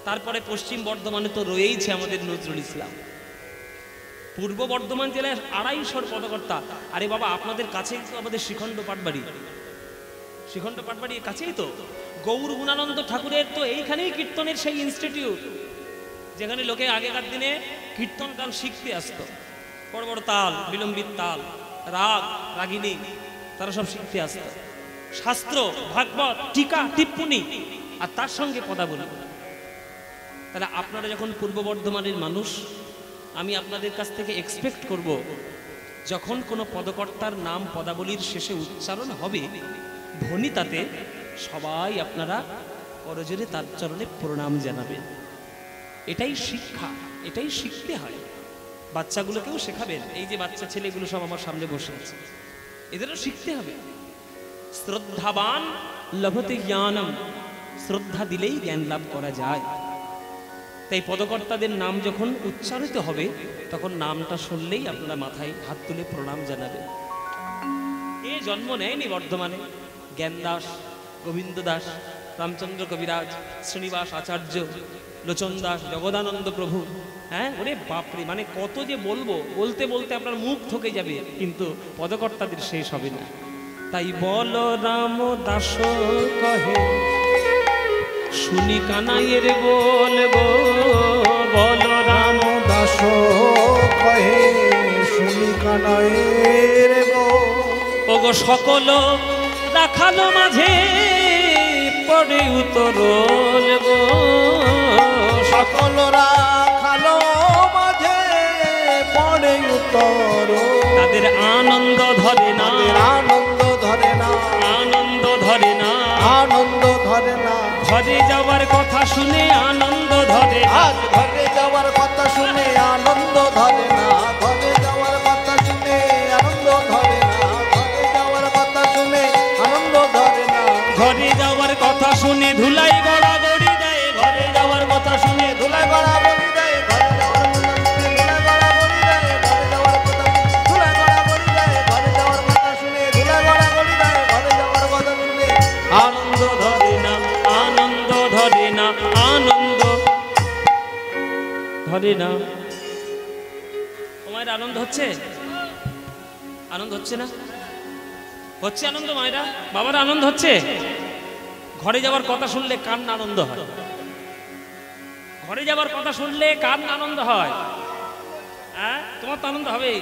[SPEAKER 1] তারপরে পশ্চিম বর্ধমানে তো রয়েইছে আমাদের নজরুল ইসলাম। পূর্ব বর্ধমান জেলায় 250-র পদকর্তা। আরে বাবা, আপনাদের কাছেই তো আমাদের শ্রীখণ্ড পাটবাড়ি। শ্রীখণ্ড পাটবাড়ির কাছেই তো গৌর গুণানন্দ ঠাকুরের তো এইখানেই কীর্তনের সেই ইনস্টিটিউট, যেখানে লোকে আগেকার দিনে কীর্তন গান শিখতে আসতো। বড় বড় তাল, বিলম্বিত তাল, রাগ, রাগিনী, তারা সব শিখতে আসতো। শাস্ত্র, ভাগবত, টিকা, টিপ্পনী, আর তার সঙ্গে পদাবলী। তাহলে আপনারা যখন পূর্ব বর্ধমানের মানুষ, আমি আপনাদের কাছ থেকে এক্সপেক্ট করব, যখন কোনো পদকর্তার নাম পদাবলীর শেষে উচ্চারণ হবে ধ্বনিতাতে, সবাই আপনারা করজোরে তার চরণে প্রণাম জানাবেন। এটাই শিক্ষা, এটাই শিখতে হয়। বাচ্চাগুলোকেও শেখাবেন। এই যে বাচ্চা ছেলেগুলো সব আমার সামনে বসে আছে, এদেরও শিখতে হবে। শ্রদ্ধাবান লভতে জ্ঞানম, শ্রদ্ধা দিলেই জ্ঞান লাভ করা যায়। তাই পদকর্তাদের নাম যখন উচ্চারিত হবে, তখন নামটা শুনলেই আপনারা মাথায় হাত তুলে প্রণাম জানাবেন। এ জন্ম নেয়নি বর্ধমানে, জ্ঞান দাস, গোবিন্দ দাস, রামচন্দ্র কবিরাজ, শ্রীনিবাস আচার্য, লোচন দাস, জগদানন্দ প্রভু। হ্যাঁ, ওরে বাপরে, মানে কত যে বলবো, বলতে বলতে আপনার মুখ থকে যাবে, কিন্তু পদকর্তাদের শেষ হবে না। তাই বল রাম দাস কহে, শুনি কানাইয়ের বলবো, বল রাম
[SPEAKER 3] দাস কহে, শুনি কানাইয়ের
[SPEAKER 1] ওগো সকল রাখালো মাঝে পড়ে উতরল গো,
[SPEAKER 3] সকল রাখালো মাঝে পড়ে উত্তর।
[SPEAKER 1] তাদের আনন্দ ধরে না,
[SPEAKER 3] আনন্দ ধরে না,
[SPEAKER 1] আনন্দ ধরে না,
[SPEAKER 3] আনন্দ ধরে না।
[SPEAKER 1] ঘরে যাওয়ার কথা শুনে আনন্দ ধরে না।
[SPEAKER 3] আজ ঘরে যাওয়ার কথা শুনে আনন্দ ধরে না, ঘরে যাওয়ার কথা শুনে আনন্দ ধরে না, ঘরে যাওয়ার কথা শুনে আনন্দ ধরে না।
[SPEAKER 1] ঘরে যাওয়ার কথা শুনে ধুলাই গড়াগড়ি দেয়, ঘরে যাওয়ার কথা শুনে
[SPEAKER 3] ধুলাই গড়াগড়ি দেয়, ঘরে যাওয়ার কথা শুনে ধুলাই গড়াগড়ি দেয়, ঘরে যাওয়ার কথা ধুলাই গড়াগড়ি দেয়, ঘরে যাওয়ার কথা শুনে ধুলাই গড়াগড়ি দেয়, ঘরে যাওয়ার কথা শুনে
[SPEAKER 1] আনন্দ ধরে না, আনন্দ ধরে না, আনন্দ ধরে না। তোমার আনন্দ হচ্ছে? আনন্দ হচ্ছে না? হচ্ছে আনন্দ মায়েরা, বাবার আনন্দ হচ্ছে? ঘরে যাওয়ার কথা শুনলে কার না আনন্দ হয়? ঘরে যাওয়ার কথা শুনলে কার না আনন্দ হয়? হ্যাঁ, তোমার তো আনন্দ হবে।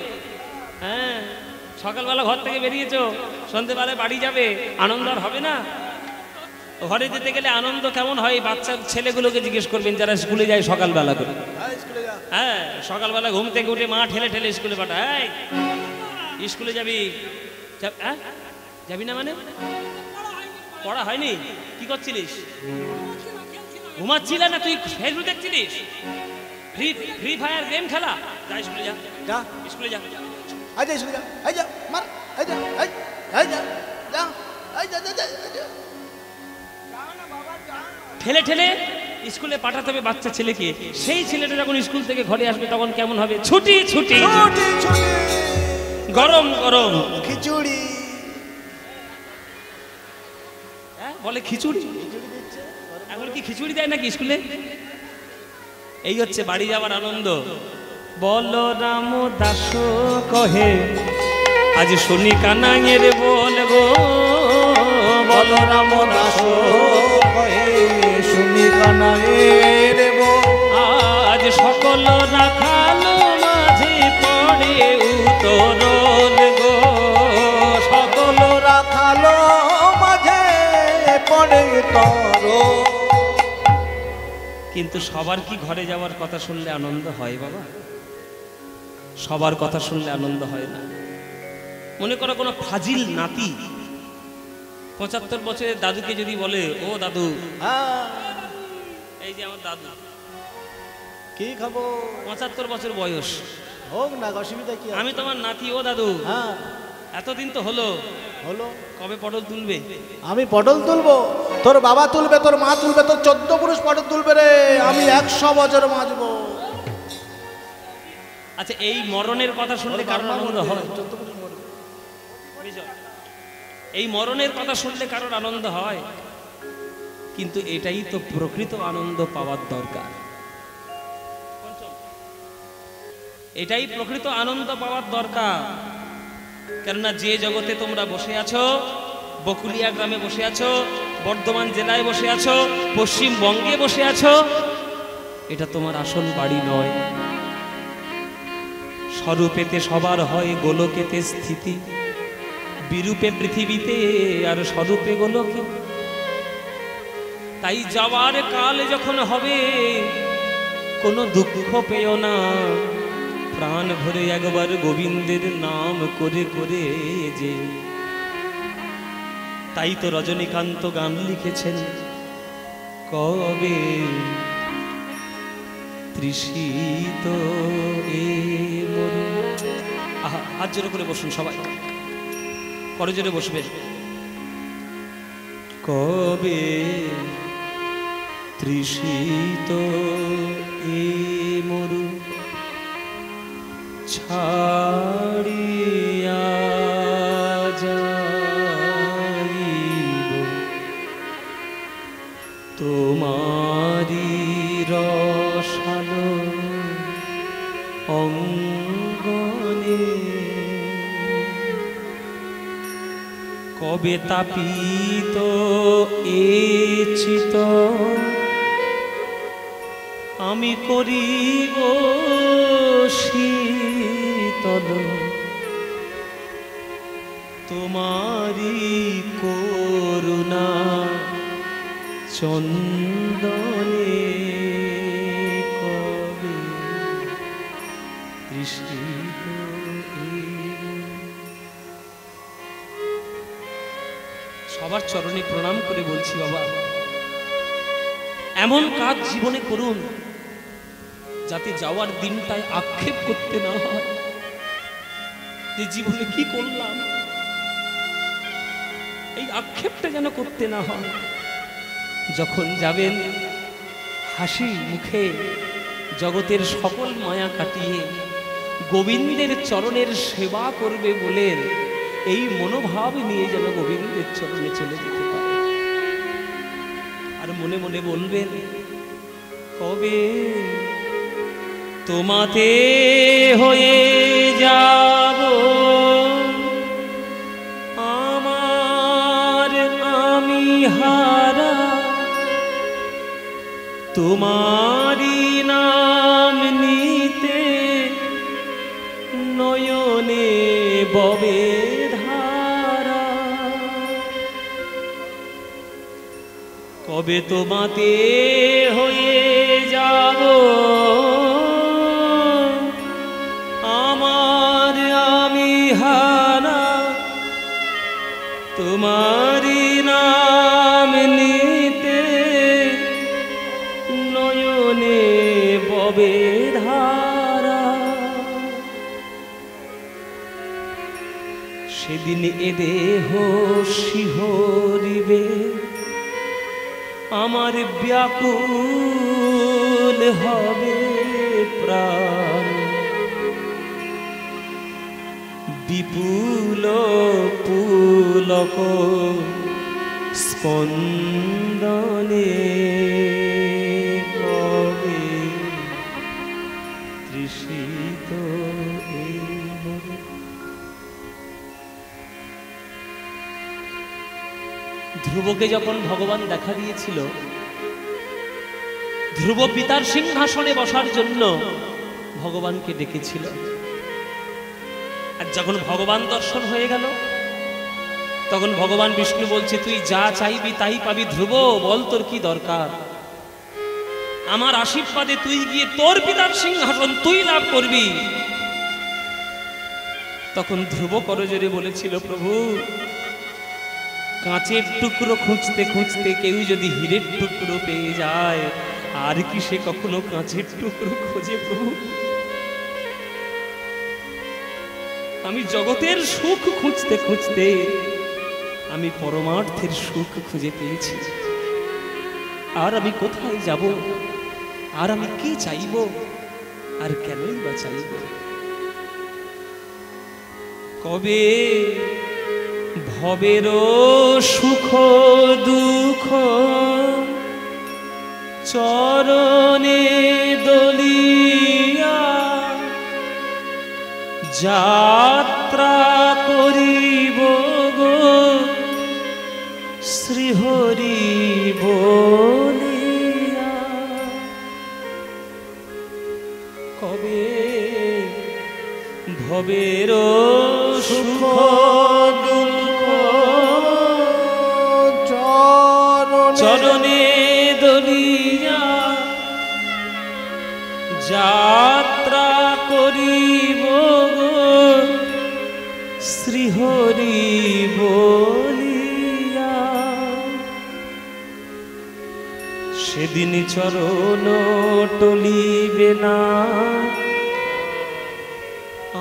[SPEAKER 1] হ্যাঁ, সকালবেলা ঘর থেকে বেরিয়েছো, সন্ধ্যেবেলায় বাড়ি যাবে, আনন্দ আর হবে না? ঘরে যেতে গেলে আনন্দ কেমন হয়, বাচ্চা ছেলেগুলোকে জিজ্ঞেস করবেন যারা স্কুলে যায় সকালবেলা করে। হ্যাঁ, সকালবেলা ঘুম থেকে উঠে মা ঠেলে ঠেলে স্কুলে পাঠায়, স্কুলে যাবি? হ্যাঁ, যাবি না মানে? পড়া হয়নি? কি করছিলিস? ঘুমাচ্ছিল না তুই? ফেসবুক দেখছিলিস? ফ্রি ফায়ার গেম খেলা? যা স্কুলে যা,
[SPEAKER 3] যা
[SPEAKER 1] স্কুলে যা।
[SPEAKER 3] আই যা স্কুলে যা, আই যা মার, আই যা, আই যা, যা, আই যা, যা, যা।
[SPEAKER 1] ঠেলে ঠেলে স্কুলে পাঠাতে হবে বাচ্চা ছেলেকে। সেই ছেলেটা যখন স্কুল থেকে ঘরে আসবে তখন কেমন হবে? ছুটি ছুটি,
[SPEAKER 3] ছুটি ছুটি,
[SPEAKER 1] গরম গরম
[SPEAKER 3] খিচুড়ি।
[SPEAKER 1] হ্যাঁ, বলে খিচুড়ি। এখন কি খিচুড়ি দেয় নাকি স্কুলে? এই হচ্ছে বাড়ি যাওয়ার আনন্দ। বল রাম দাস কহে, আজ শুনি কানাইয়ের বলবো, বল রাম দাস
[SPEAKER 3] কহে, শুনি কানাইয়ের
[SPEAKER 1] আজ সকল রাখালো মাঝে পড়ে উতরল গো, সকল
[SPEAKER 3] রাখালো মাঝে পড়ে তর।
[SPEAKER 1] কিন্তু সবার কি ঘরে যাওয়ার কথা শুনলে আনন্দ হয় বাবা? সবার কথা শুনলে আনন্দ হয় না। মনে করো কোনো ফাজিল নাতি 75 বছরের দাদুকে যদি বলে, ও দাদু, এই যে আমার দাদু,
[SPEAKER 3] কি খাবো?
[SPEAKER 1] 75 বছর বয়স,
[SPEAKER 3] হোক না, অসুবিধা কি?
[SPEAKER 1] আমি তোমার নাতি, ও দাদু,
[SPEAKER 3] হ্যাঁ,
[SPEAKER 1] এতদিন তো হলো,
[SPEAKER 3] হলো,
[SPEAKER 1] কবে পটল তুলবে?
[SPEAKER 3] আমি পটল তুলবো? তোর বাবা তুলবে, তোর মা তুলবে, তোর 14 পুরুষ পটল তুলবে রে। আমি 100 বছর বাঁচবো।
[SPEAKER 1] আচ্ছা, এই মরণের কথা শুনলে কারোর আনন্দ হয়? এই মরণের কথা শুনলে কারোর আনন্দ হয়? কিন্তু এটাই তো প্রকৃত আনন্দ পাওয়ার দরকার। এটাই প্রকৃত আনন্দ পাওয়ার দরকার। কেননা যে জগতে তোমরা বসে আছো, বকুলিয়া গ্রামে বসে আছো, বর্ধমান জেলায় বসে আছো, পশ্চিমবঙ্গে বসে আছো, এটা তোমার আসল বাড়ি নয়। স্বরূপেতে সবার হয় গোলকেতে স্থিতি, বিরূপে পৃথিবীতে আর স্বরূপে গোলকে। তাই যাওয়ার কাল যখন হবে কোনো দুঃখ পেও না, প্রাণ ভরে একবার গোবিন্দের নাম করে করে যে। তাই তো রজনীকান্ত গান লিখেছেন, কবে তৃষিত এ মরু। আহা, হাত জোরে করে বসুন সবাই, করজোরে বসবেন। কবে তৃষিত এ মরু ছাড়িয়া যাইব তোমারি রসালো অঙ্গনে। কবে তাপিত এ চিত আমি করিব শীতল তোমারি করুণা চন্দনে। কবে তৃষিত সবার চরণে প্রণাম করে বলছি, বাবা এমন কাজ জীবনে করুন যাতে যাওয়ার দিনটায় আক্ষেপ করতে না হয় যে জীবনে কি করলাম, এই আক্ষেপটা যেন করতে না হয়। যখন যাবেন হাসি মুখে জগতের সকল মায়া কাটিয়ে গোবিন্দের চরণের সেবা করবে বলেন, এই মনোভাব নিয়ে যেন গোবিন্দের চরণে চলে যেতে পারে। আর মনে মনে বলবেন, কবে তোমাতে হয়ে যাব আমার আমি হারা, তোমারি নাম নিতে নয়নে ববে ধারা। কবে তোমাতে হয়ে যাব আমার আমি হারা, তোমারি নাম নিতে নয়নে ববে ধারা। সেদিন এ দেহ শিহরিবে আমার ব্যাকুল হবে প্রাণ, বিপুল পুলক স্পন্দনে। কবে তৃষিত এই মরু। ধ্রুবকে যখন ভগবান দেখা দিয়েছিল, ধ্রুব পিতার সিংহাসনে বসার জন্য ভগবানকে ডেকেছিল। আর যখন ভগবান দর্শন হয়ে গেল, তখন ভগবান বিষ্ণু বলছে, তুই যা চাইবি তাই পাবি। ধ্রুব, বল তোর কি দরকার? আমার আশীর্বাদে তুই গিয়ে তোর পিতার সিংহাসন তুই লাভ করবি। তখন ধ্রুব করজোরে বলেছিল, প্রভু কাঁচের টুকরো খুঁজতে খুঁজতে কেউ যদি হীরের টুকরো পেয়ে যায়, আর কি সে কখনো কাঁচের টুকরো খোঁজে? প্রভু আমি জগতের সুখ খুঁজতে খুঁজতে আমি পরমার্থের সুখ খুঁজে পেয়েছি। আর আমি কোথায় যাব? আর আমি কি চাইব? আর কেনই বা চাইব? কবে ভবের সুখ দুঃখ চরণে দলিয়া যাত্রা করিব গো শ্রীহরি বলিয়া। কবে ভবের সুখ দুঃখ চরণে যাত্রা করিব গো শ্রীহরি বলিয়া, সেদিন চরণ টলিবে না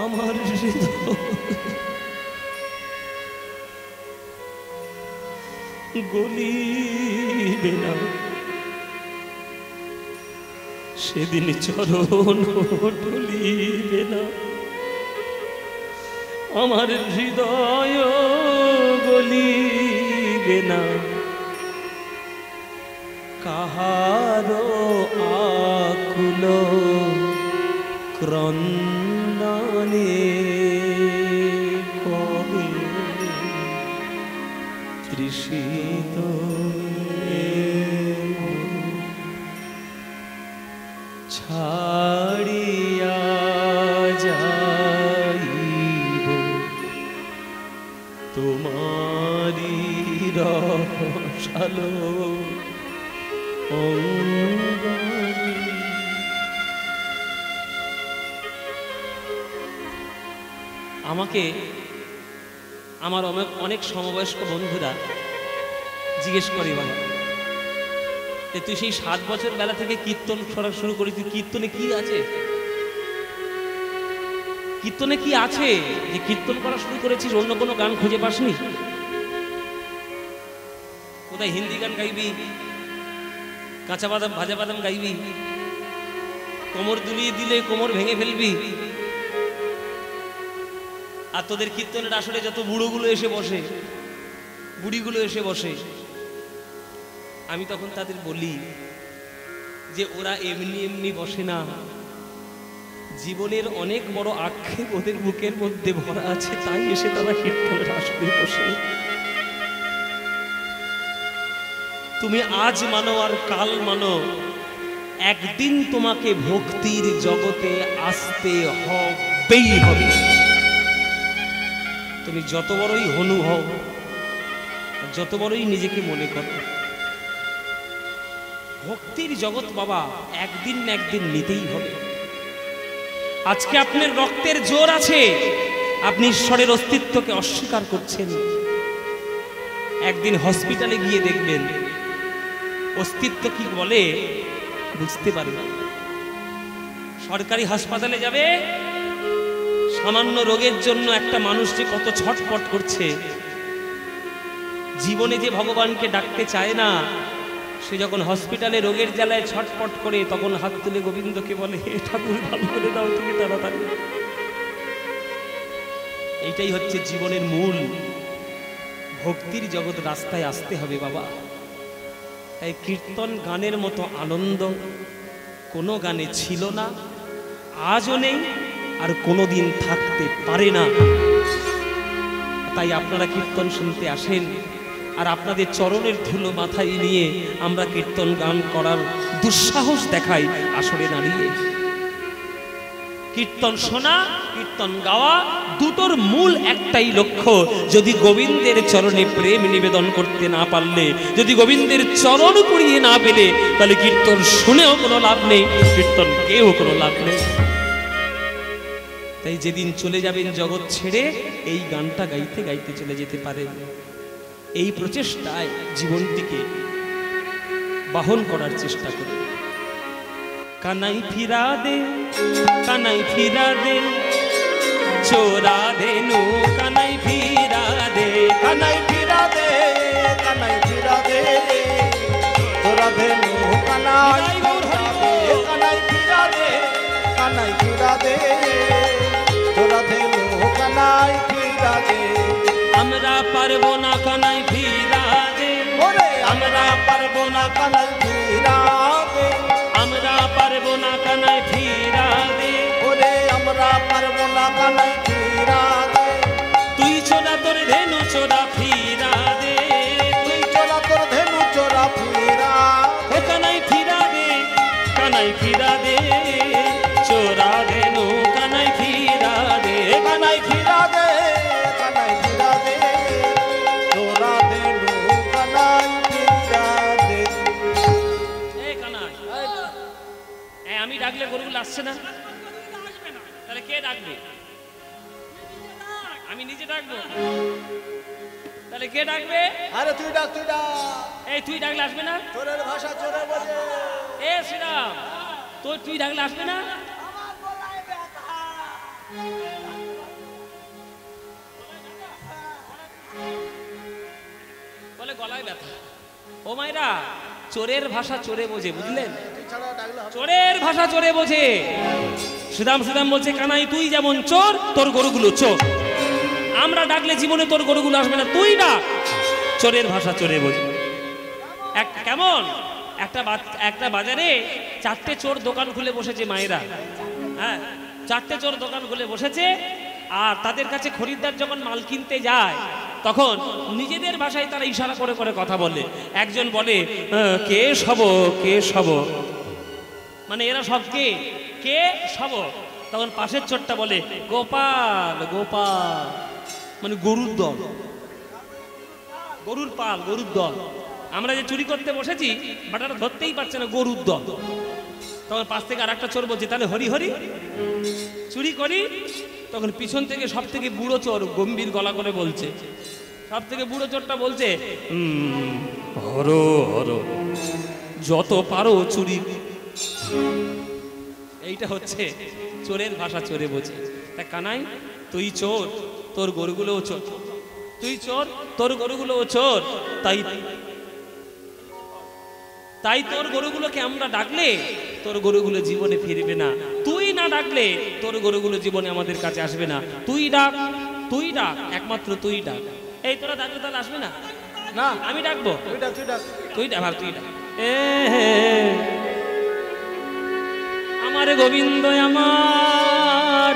[SPEAKER 1] আমার হৃদয়, গলিবে না সেদিন চরণ টলিবে না আমার হৃদয়, গলিবে না কাহারো আকুল ক্রন্দনে কবে তৃষিত ছাড়িয়া যাইব তোমারি রসালো অঙ্গনে। আমাকে আমার অনেক সমবয়স্ক বন্ধুরা জিজ্ঞেস করে, বাবা তুই সেই 7 বছর বেলা থেকে কীর্তন করা শুরু করি, তুই কীর্তনে কি আছে, কীর্তনে কি আছে যে কীর্তন করা শুরু করেছিস, অন্য কোনো গান খুঁজে পাসনি? কোথায় হিন্দি গান গাইবি, কাঁচা বাদাম ভাজা বাদাম গাইবি, কোমর দুলিয়ে দিলে কোমর ভেঙে ফেলবি, আর তোদের কীর্তনের আসলে যত বুড়োগুলো এসে বসে, বুড়িগুলো এসে বসে, আমি তখন তাদের বলি যে ওরা এমনি এমনি বসে না, জীবনের অনেক বড় আক্ষেপ ওদের বুকের মধ্যে ভরা আছে, তাই এসে তারা কীর্তনের আসলে বসে। তুমি আজ মানো আর কাল মানো, একদিন তোমাকে ভক্তির জগতে আসতে হবেই হবে। তুমি যত বড়ই হনু হও, যত বড়ই নিজেকে মনে করো, ভক্তির জগৎ বাবা একদিন না একদিন নিতেই হবে। আজকে আপনার রক্তের জোর আছে, আপনি ঈশ্বরের অস্তিত্বকে অস্বীকার করছেন, একদিন হসপিটালে গিয়ে দেখবেন অস্তিত্ব কি বলে বুঝতে পারবেন। সরকারি হাসপাতালে যাবে, সামান্য রোগের জন্য একটা মানুষ যে কত ছটফট করছে, জীবনে যে ভগবানকে ডাকতে চায় না, সে যখন হসপিটালে রোগের জ্বালায় ছটফট করে তখন হাত তুলে গোবিন্দকে বলে, হে ঠাকুর ভালো করে দাও তুমি তাড়াতাড়ি। এইটাই হচ্ছে জীবনের মূল। ভক্তির জগৎ রাস্তায় আসতে হবে বাবা। তাই কীর্তন গানের মতো আনন্দ কোনো গানে ছিল না, আজও নেই, আর কোনোদিন থাকতে পারে না। তাই আপনারা কীর্তন শুনতে আসেন, আর আপনাদের চরণের ধুলো মাথায় নিয়ে আমরা কীর্তন গান করার দুঃসাহস দেখাই আসরে দাঁড়িয়ে। কীর্তন শোনা, কীর্তন গাওয়া, দুটোর মূল একটাই লক্ষ্য। যদি গোবিন্দের চরণে প্রেম নিবেদন করতে না পারলে, যদি গোবিন্দের চরণ কুড়িয়ে না পেলে, তাহলে কীর্তন শুনেও কোনো লাভ নেই, কীর্তন গেয়েও কোনো লাভ নেই। তাই যেদিন চলে যাবেন জগৎ ছেড়ে, এই গানটা গাইতে গাইতে চলে যেতে পারেন। এই প্রচেষ্টায় জীবনটিকে বহন করার চেষ্টা করি। কানাই ফিরা দে, কানাই ফিরা দে, চোরা দেনু কানাই ফিরা দে,
[SPEAKER 3] কানাই ফিরা দে, কানাই ফিরা দে, চোরা দেনু কানাই ফিরা দে, কানাই ফিরা দে, কানাই ফিরা দে, চোরা দেনু কানাই ফিরা দে।
[SPEAKER 1] আমরা পারবো না কানাই ফিরা দে,
[SPEAKER 3] ওরে আমরা পারবো না কানাই ফিরা দে,
[SPEAKER 1] আমরা পারবো না কানাই ফিরা দে,
[SPEAKER 3] ওরে আমরা পারবো না কানাই ফিরা দে।
[SPEAKER 1] তুই চোরা তোর ধেনু চোরা ফিরা দে,
[SPEAKER 3] তুই চোরা তোর ধেনু চোরা ফিরা
[SPEAKER 1] ও কানাই ফিরা দে, কানাই ফিরা দে, চোরা ধেনু কানাই ফিরা দে,
[SPEAKER 3] কানাই ফিরা দে, কানাই ফিরা দে, চোরা দেনু কানাই ফিরা দে।
[SPEAKER 1] এ কানাই, আমি ডাকলে গরুগুলো আসছে না? তাহলে কে ডাকবে? আমি নিজে ডাকবো। তাহলে কে ডাকবে?
[SPEAKER 3] আরে তুই ডাক, তুই ডাক।
[SPEAKER 1] এই তুই ডাকলে আসবে না?
[SPEAKER 3] চোরের ভাষা চোরে বোঝে।
[SPEAKER 1] এ শ্রীরাম, তুই ডাকলে আসবে না? বলে গলায় ব্যথা। ও মাইরা, চোরের ভাষা চোরে বোঝে, বুঝলেন?
[SPEAKER 3] তুই ছাড়া ডাকলে হবে?
[SPEAKER 1] চোরের ভাষা চোরে বোঝে। সুদাম বলছে, কানাই তুই যেমন চোর, তোর গরুগুলো চোর। আমরা ডাকলে জীবনে তোর গরুগুলো আসবে না, তুই ডাক। চোরের ভাষা চোরে বোঝে। কেমন একটা বাজারে 4টে চোর দোকান খুলে বসেছে মায়েরা। হ্যাঁ, 4টে চোর দোকান খুলে বসেছে। আর তাদের কাছে খরিদ্দার যখন মাল কিনতে যায়, তখন নিজেদের ভাষায় তারা ইশারা করে করে কথা বলে। একজন বলে, কে সব, মানে এরা সব কে সব। তখন পাশের চোরটা বলে, গোপাল, মানে গরুর দল, গরুর দল। আমরা যে চুরি করতে বসেছি, বাটাটা ধরতেই পারছে না, গরুর দল। তখন পাশ থেকে আর একটা চোর বলছে, তাহলে হরি চুরি করি। তখন পিছন থেকে সব থেকে বুড়ো চোর গম্ভীর গলা করে বলছে, সব থেকে বুড়ো চোরটা বলছে, হরো যত পারো চুরি। এইটা হচ্ছে চোরের ভাষা চোরে বোঝে। তা কানাই, তুই চোর, তোর গরুগুলোও চোর। তুই চোর, তোর গরুগুলোও চোর। তাই তোর গরুগুলোকে আমরা ডাকলে তোর গরুগুলো জীবনে ফিরবে না। তুই না ডাকলে তোর গরুগুলো জীবনে আমাদের কাছে আসবে না। তুই ডাক, একমাত্র তুই ডাক। এই তোরা ডাকলে তাহলে আসবে না?
[SPEAKER 3] না,
[SPEAKER 1] আমি ডাকবো।
[SPEAKER 3] তুই ডাক,
[SPEAKER 1] তুই ডাক। আমার গোবিন্দ আমার,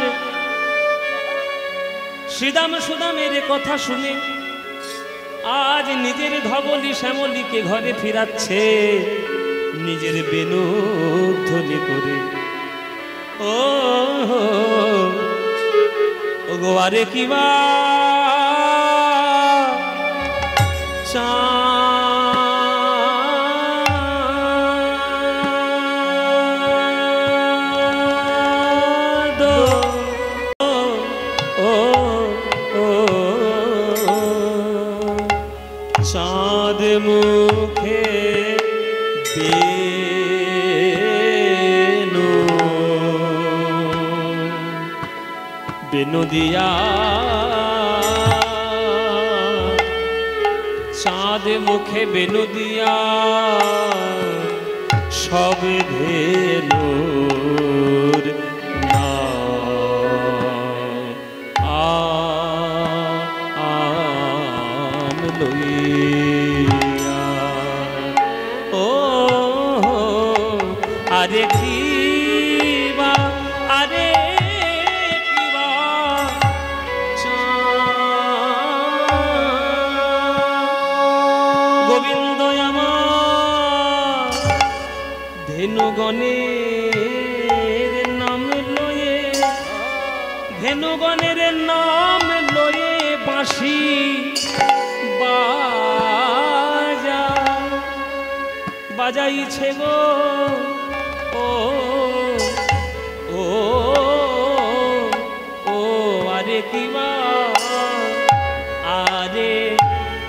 [SPEAKER 1] সুদামের কথা শুনে আজ নিজের ধবলি শ্যামলিকে ঘরে ফিরাচ্ছে, নিজের বেনু ধ্বনি করে। ও গো আরে কিবা চাঁদ মুখে বেনু দিয়া, চাঁদ মুখে বেনু দিয়া, সব ধেনুর নাম লইয়া। ও আরে কিবা, আরে কিবা গোবিন্দ আমার, ধেনুগণের নাম লয়ে, ধেনুগণের নাম লয়ে বাঁশি বাজাইছে গো। ও ও ও আরে কিবা, আরে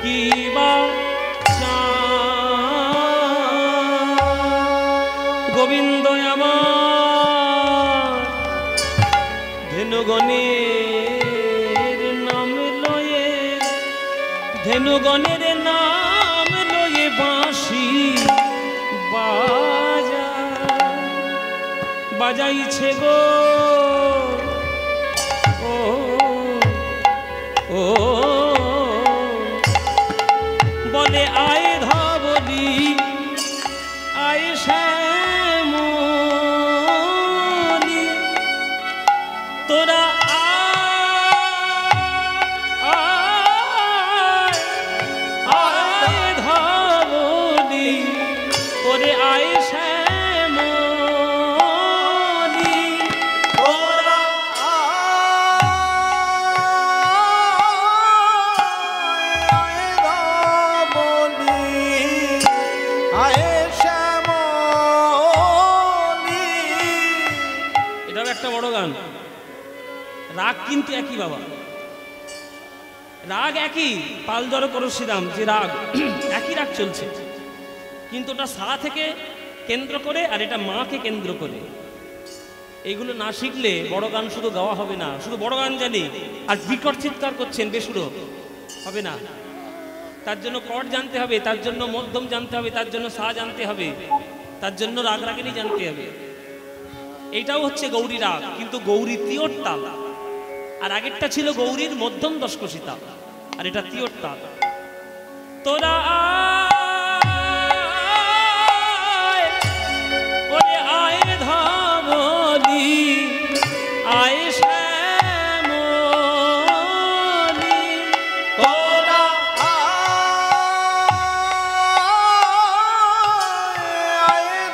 [SPEAKER 1] কিবা গোবিন্দ আমার, ধেনুগণের নাম লয়ে, ধেনুগণের নাম লয়ে বাঁশি বাজাইছে গো। ও ও বলে আয় ধবলি, আয় শ্যামলি, তোরা আয় ধবলি, ওরে আয় শ্যামলি,
[SPEAKER 3] ওরা আয় ধবলি, আয় শ্যামলি,
[SPEAKER 1] গান, রাগ কিন্তু একই বাবা, রাগ একই, পাল জড়ো করো শ্রীরাম যে রাগ, একই রাগ চলছে, কিন্তু ওটা সা থেকে কেন্দ্র করে আর এটা মাকে কেন্দ্র করে। এইগুলো না শিখলে বড় গান শুধু গাওয়া হবে না, শুধু বড় গান জানি আর বিকট চিৎকার করছেন বেসুরো হবে না। তার জন্য কট জানতে হবে, তার জন্য মধ্যম জানতে হবে, তার জন্য সা জানতে হবে, তার জন্য রাগ রাগিনী জানতে হবে। এইটাও হচ্ছে গৌরী রাগ, কিন্তু গৌরী তিয়র তাল, আর আগেরটা ছিল গৌরীর মধ্যম দশকষি তাল, আর এটা তিয়র তাল। তোরা আয়, ওরে আয় ধবলি, আয় শ্যামলি,
[SPEAKER 3] তোরা আয়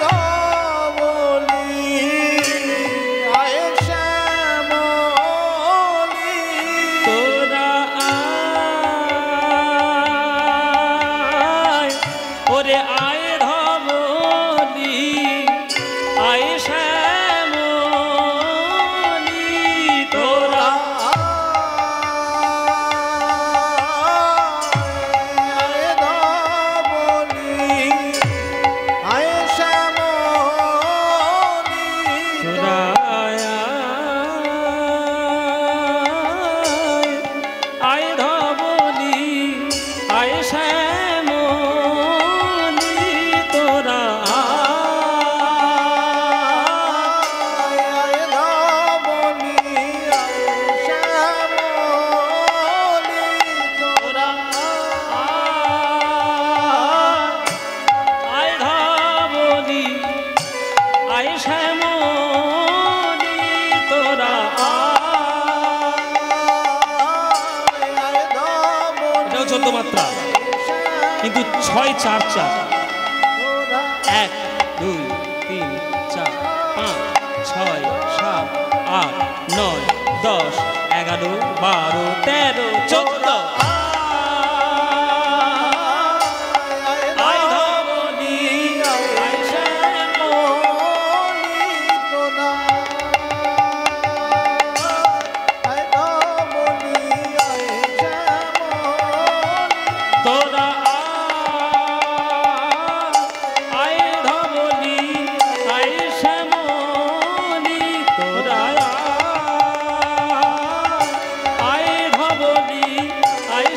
[SPEAKER 3] ধবলি, আয় শ্যামলি,
[SPEAKER 1] তোরা আয়, ওরে আয় ধবলি, আয় শ্যামলি, তোরা
[SPEAKER 3] আয় ধবলি, আয় শ্যামলি,
[SPEAKER 1] তোরা আয়, আয় ধবলি, আয় শ্যামলি, তোরা
[SPEAKER 3] আয় ধবলি, আয় শ্যামলি, তোরা
[SPEAKER 1] আয় ধবলি, আয় শ্যামলি, তোরা
[SPEAKER 3] আয় ধবলি,
[SPEAKER 1] এটাও 14 মাত্রা, কিন্তু 6-4-4, 1 2 3 4 5 6 7 8 9 10 11 12 13 14। আয় ধবলি, আয় শ্যামলি, তোরা আয় ধবলি, আয় শ্যামলি, তোরা আয় ধবলি, আয়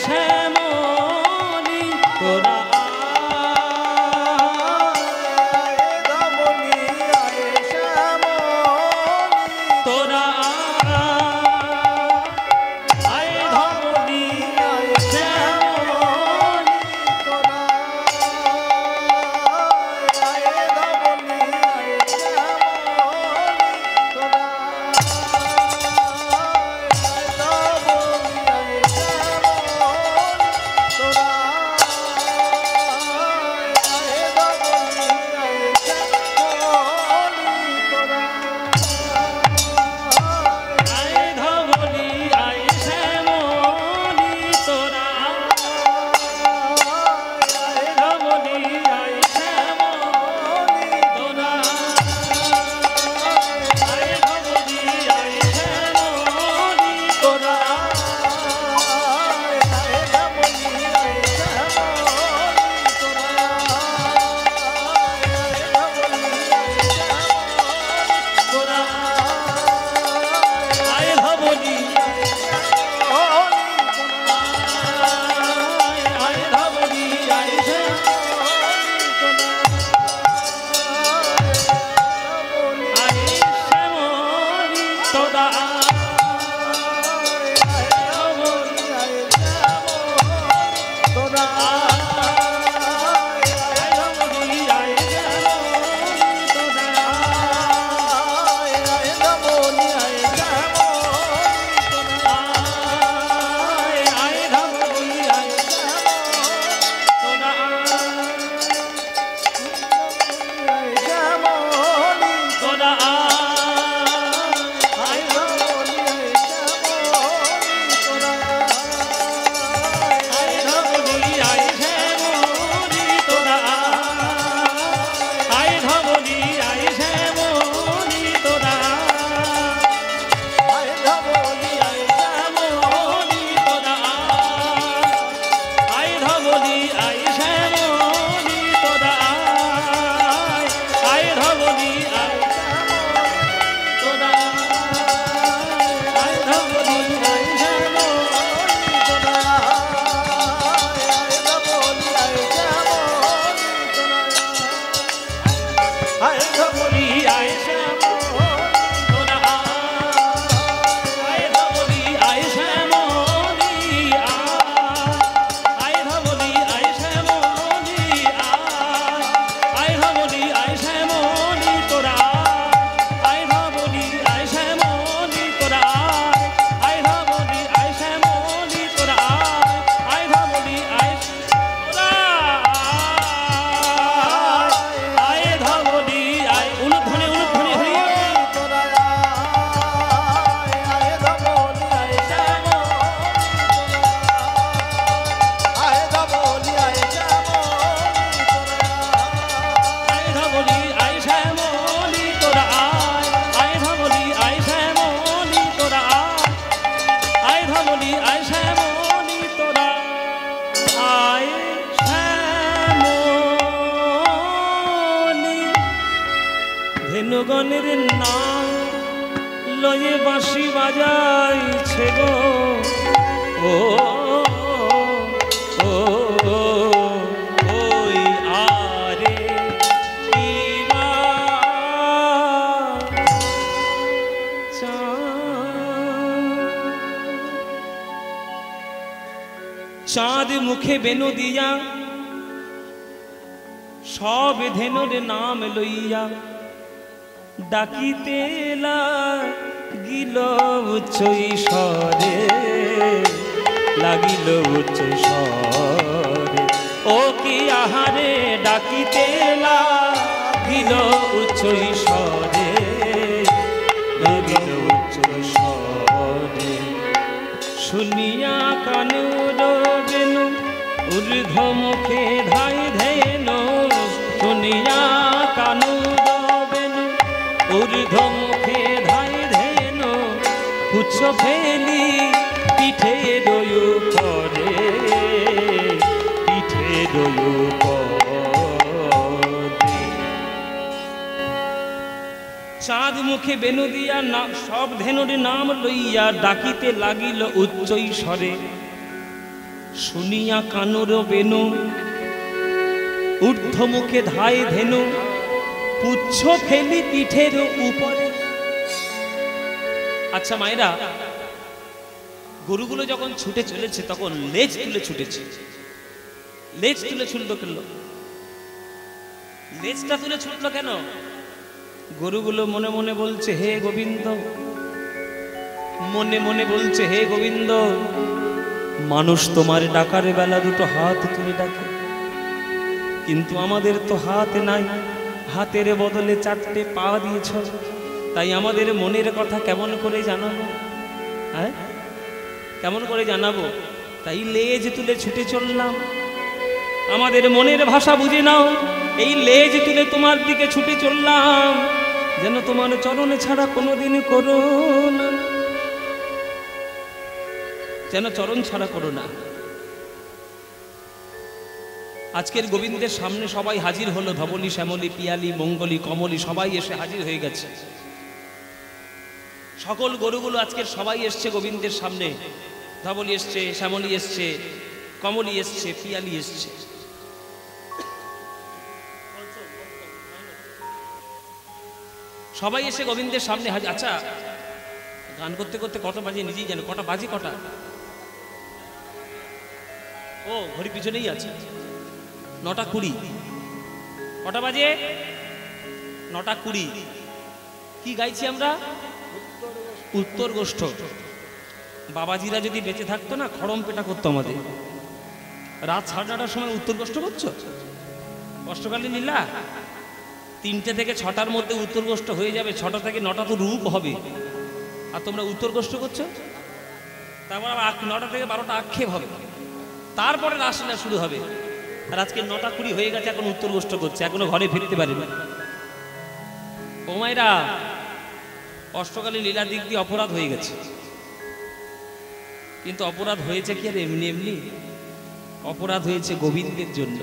[SPEAKER 1] ভক্তগণের নাম লয়ে বাঁশি বাজাইছে গো ও ও ওই আরে কিবা চাঁদ মুখে বেনু দিয়া সব ধেনুর নাম লইয়া ডাকিতে লাগিল উচ্চ স্বরে লাগিল উচ্চ স্বরে ও কি আহারে ডাকিতে লাগিল উচ্চ স্বরে লাগিল উচ্চ স্বরে শুনিয়া কানুর বেনু ঊর্ধ্ব মুখে ধাই ধেনু শুনিয়া কানুর বেনু ঊর্ধ্ব মুখে ধাই ধেনু কুচ্ছ ফেলি পিঠে রয়ু পরে পিঠে রয়ু পরে চাঁদ মুখে বেনু দিয়া সব ধেনুর নাম লইয়া ডাকিতে লাগিল উচ্চ স্বরে শুনিয়া কানুর বেনু ঊর্ধ্ব মুখে ধাই ধেনু পুচ্ছ ফেলি পিঠের উপরে। আচ্ছা মায়েরা, গরুগুলো যখন ছুটে চলেছে তখন লেজ তুলে ছুটেছে। লেজ তুলে ছুটলো কেন? লেজটা তুলে ছুটলো কেন? গরুগুলো মনে মনে বলছে হে গোবিন্দ, মনে মনে বলছে হে গোবিন্দ, মানুষ তোমার ডাকার বেলা দুটো হাত তুলে ডাকে, কিন্তু আমাদের তো হাত নাই, হাতের বদলে চারটে পা দিয়েছ, তাই আমাদের মনের কথা কেমন করে জানাবো? হ্যাঁ, কেমন করে জানাবো? তাই লেজ তুলে ছুটে চললাম। আমাদের মনের ভাষা বুঝে নাও, এই লেজ তুলে তোমার দিকে ছুটে চললাম, যেন তোমার চরণে ছাড়া কোনোদিন করো না, যেন চরণ ছাড়া করো না। আজকের গোবিন্দের সামনে সবাই হাজির হলো, ধবলী, শ্যামলী, পিয়ালি, মঙ্গলী, কমলী সবাই এসে হাজির হয়ে গেছে। সকল গরুগুলো আজকের সবাই এসছে গোবিন্দের সামনে। ধবলী এসছে, শ্যামলী এসছে, কমলী এসছে, পিয়ালি এসছে। সবাই এসে গোবিন্দের সামনে হাজির। আচ্ছা, গান করতে করতে কত বাজে নিজেই জানো? কটা বাজে? কটা? ও, ঘড়ি পিছনেই আছে, 9:20। কটা বাজে? 9:20। কি গাইছি আমরা? উত্তর গোষ্ঠ। বাবাজিরা যদি বেঁচে থাকতো না, খড়ম পেটা করতো আমাদের। রাত 9:30টার সময় উত্তর গোষ্ঠ করছো? কষ্টকালী লীলা 3টে থেকে 6টার মধ্যে উত্তর গোষ্ঠ হয়ে যাবে, 6টা থেকে 9টা তো রূপ হবে, আর তোমরা উত্তর গোষ্ঠ করছো। তারপর আবার 9টা থেকে 12টা আক্ষেপ হবে, তারপরে রাসলীলা শুরু হবে। আর আজকে 9:20 হয়ে গেছে, এখন উত্তর গোষ্ঠ করছে, এখনো ঘরে ফিরতে পারেনি। ও মায়েরা, অষ্টকালী লীলার দিক দিয়ে অপরাধ হয়ে গেছে, কিন্তু অপরাধ হয়েছে কি আর এমনি এমনি? অপরাধ হয়েছে গোবিন্দের জন্য।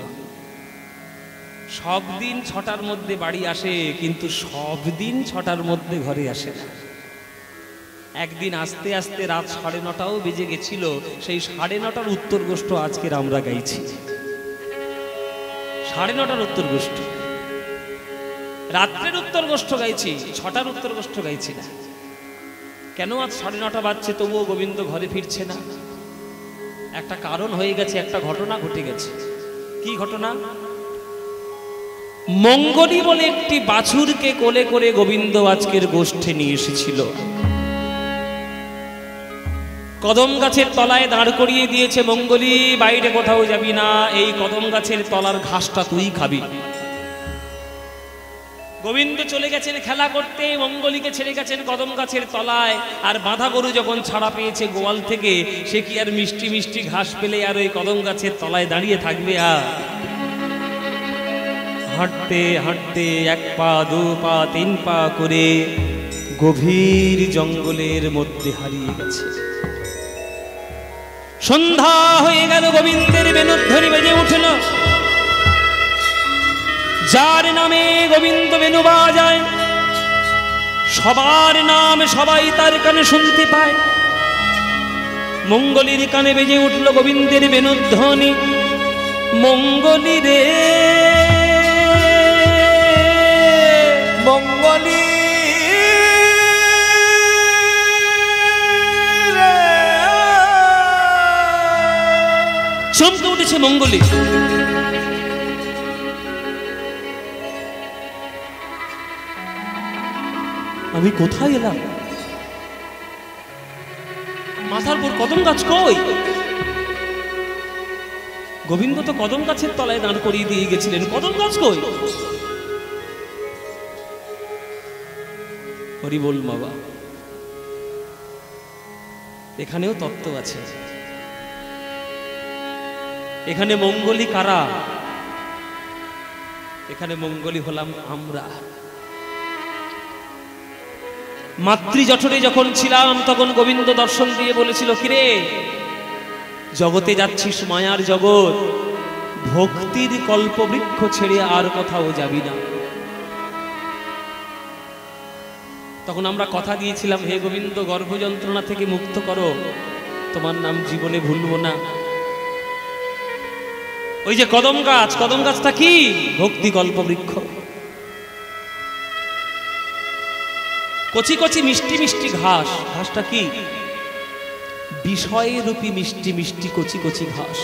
[SPEAKER 1] সব দিন 6টার মধ্যে বাড়ি আসে, কিন্তু সব দিন 6টার মধ্যে ঘরে আসে না। একদিন আস্তে আস্তে রাত 9:30টাও বেজে গেছিল, সেই 9:30টার উত্তর গোষ্ঠ আজকের আমরা গাইছি। 9:30টার উত্তর গোষ্ঠ, রাত্রের উত্তর গোষ্ঠ গাইছি, 6টার উত্তর গোষ্ঠ গাইছি না। কেন আজ 9:30 বাজছে তবুও গোবিন্দ ঘরে ফিরছে না? একটা কারণ হয়ে গেছে, একটা ঘটনা ঘটে গেছে। কি ঘটনা? মঙ্গলী বলে একটি বাছুরকে কোলে করে গোবিন্দ আজকের গোষ্ঠে নিয়ে এসেছিল। কদম গাছের তলায় দাঁড় করিয়ে দিয়েছে। মঙ্গলী, বাইরে কোথাও যাবি না, এই কদম গাছের তলার ঘাসটা তুই খাবি। গোবিন্দ চলে গেছেন খেলা করতে, মঙ্গলীকে ছেড়ে গেছেন কদম গাছের তলায়। আর বাঁধা গরু যখন ছাড়া পেয়েছে গোয়াল থেকে, সে কি আর মিষ্টি মিষ্টি ঘাস পেলে আর ওই কদম গাছের তলায় দাঁড়িয়ে থাকবে? আর হাঁটতে হাঁটতে 1 পা 2 পা 3 পা করে গভীর জঙ্গলের মধ্যে হারিয়ে গেছে। সন্ধ্যা হয়ে গেল, গোবিন্দের বেণুধ্বনি বেজে উঠল। যার নামে গোবিন্দ বেণু বাজায়, সবার নাম সবাই তার কানে শুনতে পায়। মঙ্গলীর কানে বেজে উঠল গোবিন্দের বেণুধ্বনি, মঙ্গলী রে
[SPEAKER 3] মঙ্গলী
[SPEAKER 1] চমকে উঠেছে মঙ্গলী। আমি কোথায় এলাম? মাথার উপর কদম গাছ কই? গোবিন্দ তো কদম গাছের তলায় দাঁড় করিয়ে দিয়ে গেছিলেন, কদম গাছ কই? হরি বল বাবা। এখানেও তত্ত্ব আছে। এখানে মঙ্গলী কারা? এখানে মঙ্গলী হলাম আমরা। মাতৃজঠরে যখন ছিলাম তখন গোবিন্দ দর্শন দিয়ে বলেছিল, কিরে জগতে যাচ্ছিস মায়ার জগৎ, ভক্তির কল্পবৃক্ষ ছেড়ে আর কোথাও যাবি না। তখন আমরা কথা দিয়েছিলাম, হে গোবিন্দ গর্ভ যন্ত্রণা থেকে মুক্ত করো, তোমার নাম জীবনে ভুলবো না। ওই যে কদম গাছ, কদম গাছটা কি? ভক্তি কল্পবৃক্ষ। কচি কচি মিষ্টি মিষ্টি ঘাস, ঘাসটা কি? বিষয়রূপী মিষ্টি মিষ্টি কচি কচি ঘাস।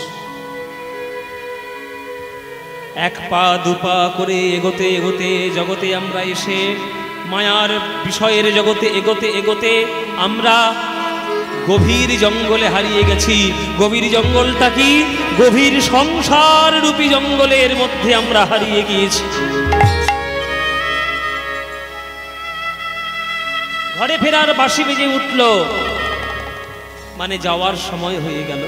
[SPEAKER 1] এক পা দুপা করে এগোতে এগোতে জগতে আমরা এসে মায়ার বিষয়ের জগতে এগোতে এগোতে আমরা গভীর জঙ্গলে হারিয়ে গেছি। গভীর জঙ্গলটা কি? গভীর সংসার রূপী জঙ্গলের মধ্যে আমরা হারিয়ে গিয়েছি। ঘরে ফেরার বাঁশি বেজে উঠল, মানে যাওয়ার সময় হয়ে গেল।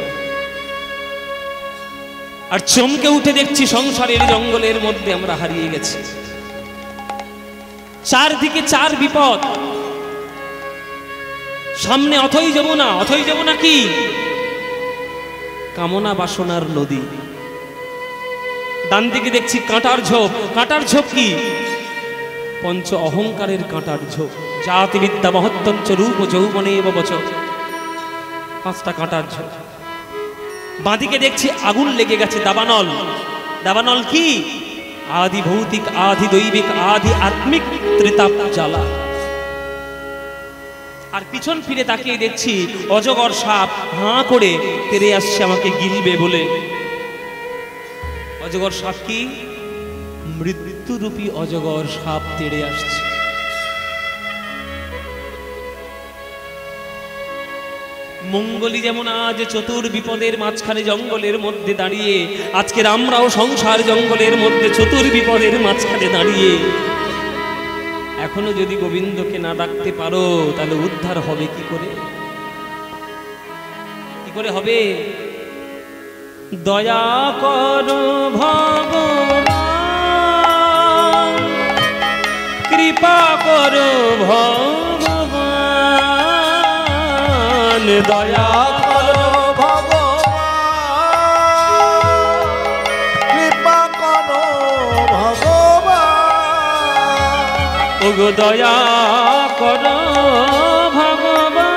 [SPEAKER 1] আর চমকে উঠে দেখছি সংসারের জঙ্গলের মধ্যে আমরা হারিয়ে গেছি। চারদিকে চার বিপদ। সামনে অথই যমুনা। অথই যমুনা কি? কামনা বাসনার নদী। ডান দিকে দেখছি কাঁটার ঝোপ। কাঁটার ঝোপ কি? পঞ্চ অহংকারের কাঁটার ঝোপ। জাতি বিদ্যা মহত্তঞ্চ রূপ যৌবনে এব বচন। পাঁচটা কাঁটার ঝোপ। বাঁদিকে দেখছি আগুন লেগে গেছে, দাবানল। দাবানল কি? আদি ভৌতিক, আদি দৈবিক, আদি আত্মিক ত্রিতাপ জ্বালা। আর পিছন ফিরে তাকিয়ে দেখছি অজগর সাপ হাঁ করে তেড়ে আসছে আমাকে গিলবে বলে। অজগর সাপ কি? মৃত্যুরূপী অজগর সাপ তেড়ে আসছে। মঙ্গলী যেমন আজ চতুর বিপদের মাঝখানে জঙ্গলের মধ্যে দাঁড়িয়ে, আজকের আমরাও সংসার জঙ্গলের মধ্যে চতুর বিপদের মাঝখানে দাঁড়িয়ে এখনো যদি গোবিন্দকে না ডাকতে পারো তাহলে উদ্ধার হবে কি করে? কি করে হবে? দয়া করো ভগবান, কৃপা করো ভগবান, দয়া
[SPEAKER 3] করো ভগবান, কৃপা করো ভগবান,
[SPEAKER 1] ওগো দয়া করো ভগবান,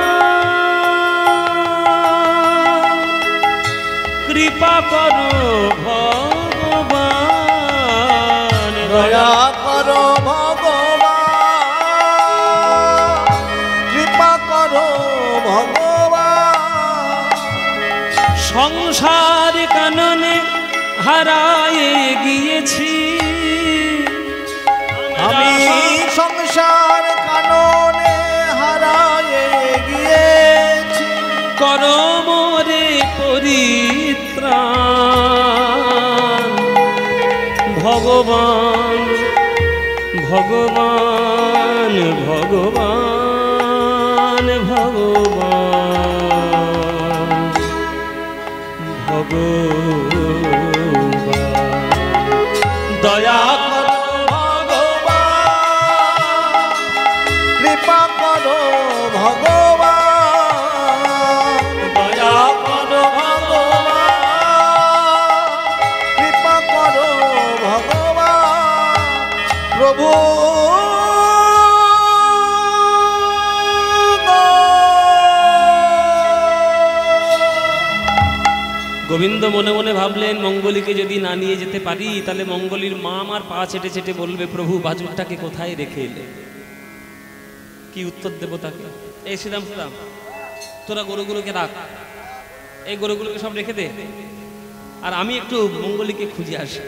[SPEAKER 1] কৃপা করো ভগবান,
[SPEAKER 3] দয়া করো ভগবান, কৃপা করো ভগবান।
[SPEAKER 1] সংসার কাননে হারায়ে গিয়েছি
[SPEAKER 3] আমি, সংসার কাননে হারায়ে গিয়েছি,
[SPEAKER 1] করো মোরে পরিত্রাণ ভগবান, ভগবান, ভগবান, ভগবান, ভগবান, দয়া করো
[SPEAKER 3] ভগবান, কৃপা করো ভগবান,
[SPEAKER 1] দয়া করো
[SPEAKER 3] ভগবান, কৃপা করো ভগবান। প্রভু
[SPEAKER 1] গোবিন্দ মনে মনে ভাবলেন, মঙ্গলীকে যদি না নিয়ে যেতে পারি তাহলে মঙ্গলীর মা আমার পা চেটে চেটে বলবে, প্রভু বাজুরটাকে কোথায় রেখে এলে। কি উত্তর দেবো তাকে? এই শ্রীরাম শ্রীরাম, তোরা গরুগুলোকে রাখ, এই গরুগুলোকে সব রেখে দে, আর আমি একটু মঙ্গলীকে খুঁজে আসি।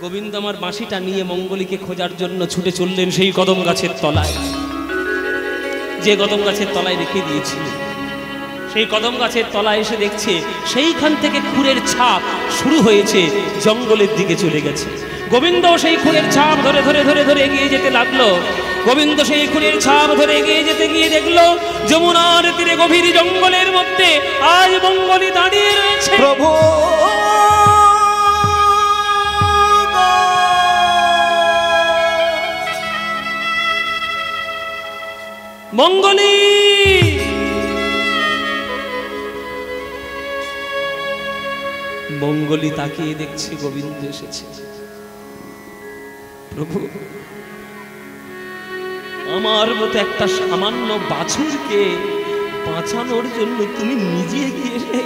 [SPEAKER 1] গোবিন্দ আমার বাঁশিটা নিয়ে মঙ্গলীকে খোঁজার জন্য ছুটে চললেন সেই কদম গাছের তলায়, যে কদম গাছের তলায় রেখে দিয়েছিল। সেই কদম গাছের তলায় এসে দেখছে সেইখান থেকে খুরের ছাপ শুরু হয়েছে, জঙ্গলের দিকে চলে গেছে। গোবিন্দ সেই খুরের ছাপ ধরে ধরে ধরে ধরে এগিয়ে যেতে লাগলো। গোবিন্দ সেই খুরের ছাপ ধরে এগিয়ে যেতে গিয়ে দেখলো যমুনার তীরে গভীর জঙ্গলের মধ্যে আজ মঙ্গলী দাঁড়িয়ে রয়েছে।
[SPEAKER 3] প্রভু
[SPEAKER 1] মঙ্গলী, মঙ্গলী তাকিয়ে দেখছে গোবিন্দ এসেছে। প্রভু, আমার মতো একটা সামান্য বাছুরকে বাঁচানোর জন্য তুমি নিজে গিয়েছে।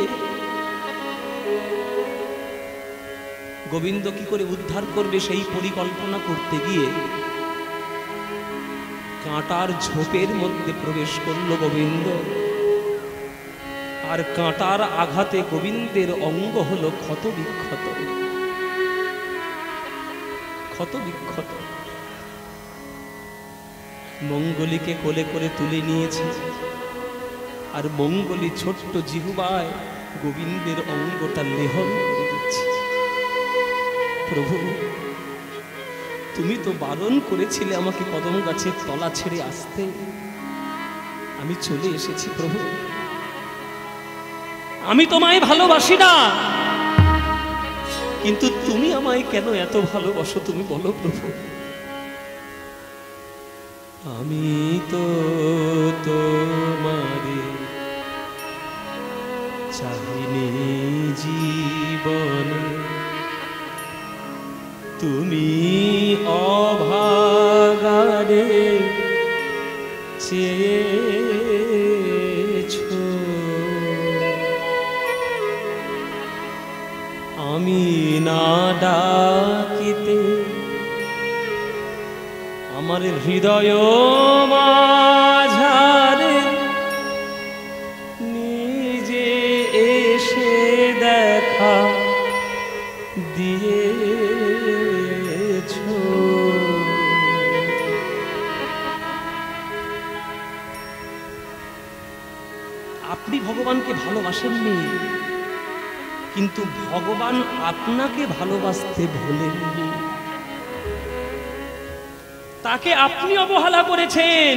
[SPEAKER 1] গোবিন্দ কি করে উদ্ধার করবে সেই পরিকল্পনা করতে গিয়ে কাঁটার ঝোপের মধ্যে প্রবেশ করলো গোবিন্দ। আর কাঁটার আঘাতে গোবিন্দের অঙ্গ হলো ক্ষত বিক্ষত, ক্ষত বিক্ষত। মঙ্গলীকে কোলে করে তুলে নিয়েছে, আর মঙ্গলী ছোট্ট জিহ্বায় গোবিন্দের অঙ্গটা লেহন করে দিচ্ছে। প্রভু, তুমি তো বারণ করেছিলে আমাকে কদম গাছের তলা ছেড়ে আসতে, আমি চলে এসেছি। প্রভু, আমি তোমায় ভালোবাসি না, কিন্তু তুমি আমায় কেন এত ভালোবাসো তুমি বলো প্রভু। আমি তো তোমারে চাহিনি জীবনে, তুমি অভাগারে চেয়েছো। আমি না ডাকিতে আমার হৃদয় মাঝারে নিজে এসে দেখা দিয়েছো। আপনি ভগবানকে ভালোবাসেননি, কিন্তু ভগবান আপনাকে ভালোবাসতে ভোলেননি। তাকে আপনি অবহেলা করেছেন,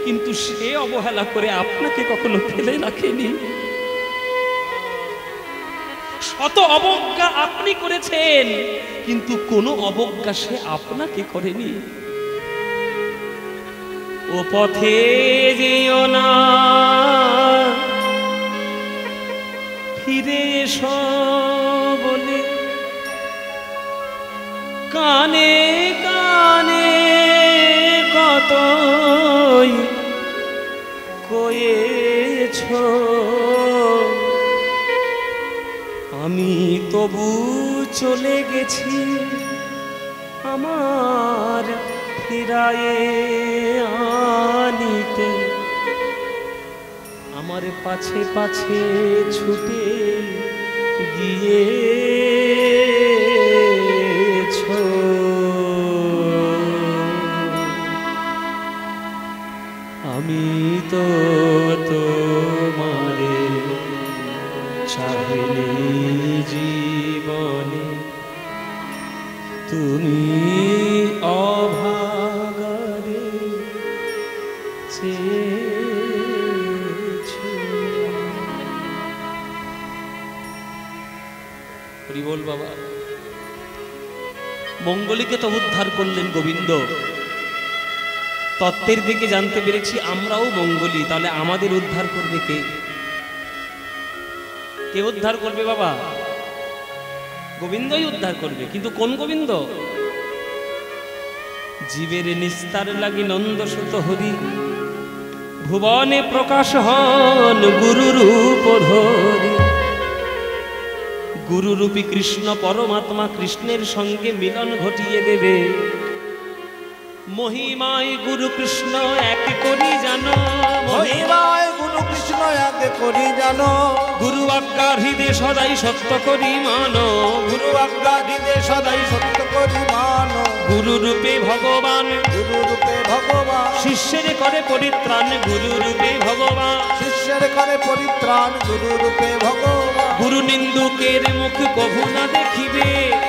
[SPEAKER 1] কিন্তু সে অবহেলা করে আপনাকে কখনো ফেলে রাখেনি। শত অবজ্ঞা আপনি করেছেন, কিন্তু কোনো অবজ্ঞা সে আপনাকে করেনি। ও পথে যেও না, ফিরে এসো বলে কানে কানে কতই কয়েছো, আমি তবু চলে গেছি আমার ফিরায়ে আনিতে। আমার পাছে পাছে ছুটে গিয়েছো। আমি তো তোমারে চাহিনি জীবনে, তুমি অভাগারে চেয়েছো। হরি বল বাবা। মঙ্গলীকে তো উদ্ধার করলেন গোবিন্দ। তত্ত্বের দিকে জানতে পেরেছি আমরাও মঙ্গলী, তাহলে আমাদের উদ্ধার করবে কে? কে উদ্ধার করবে বাবা? গোবিন্দই উদ্ধার করবে, কিন্তু কোন গোবিন্দ? জীবের নিস্তার লাগি নন্দসুত হরি, ভুবনে প্রকাশ হন গুরু রূপ ধরি। গুরুরূপী কৃষ্ণ পরমাত্মা কৃষ্ণের সঙ্গে মিলন ঘটিয়ে দেবে। মহিমায় গুরু কৃষ্ণ এক করি জানো,
[SPEAKER 3] মহিমায় গুরু কৃষ্ণ এক করি জানো,
[SPEAKER 1] গুরু আজ্ঞা হৃদে সদাই সত্য করি মানো,
[SPEAKER 3] গুরু আজ্ঞা দিতে সদাই সত্য করি মানো,
[SPEAKER 1] গুরু রূপে ভগবান
[SPEAKER 3] গুরু রূপে ভগবান,
[SPEAKER 1] শিষ্যের করে পরিত্রাণ গুরু রূপে ভগবান,
[SPEAKER 3] শিষ্যের করে পরিত্রাণ গুরু রূপে ভগবান,
[SPEAKER 1] গুরু নিন্দুকের মুখ কভু না দেখিবে,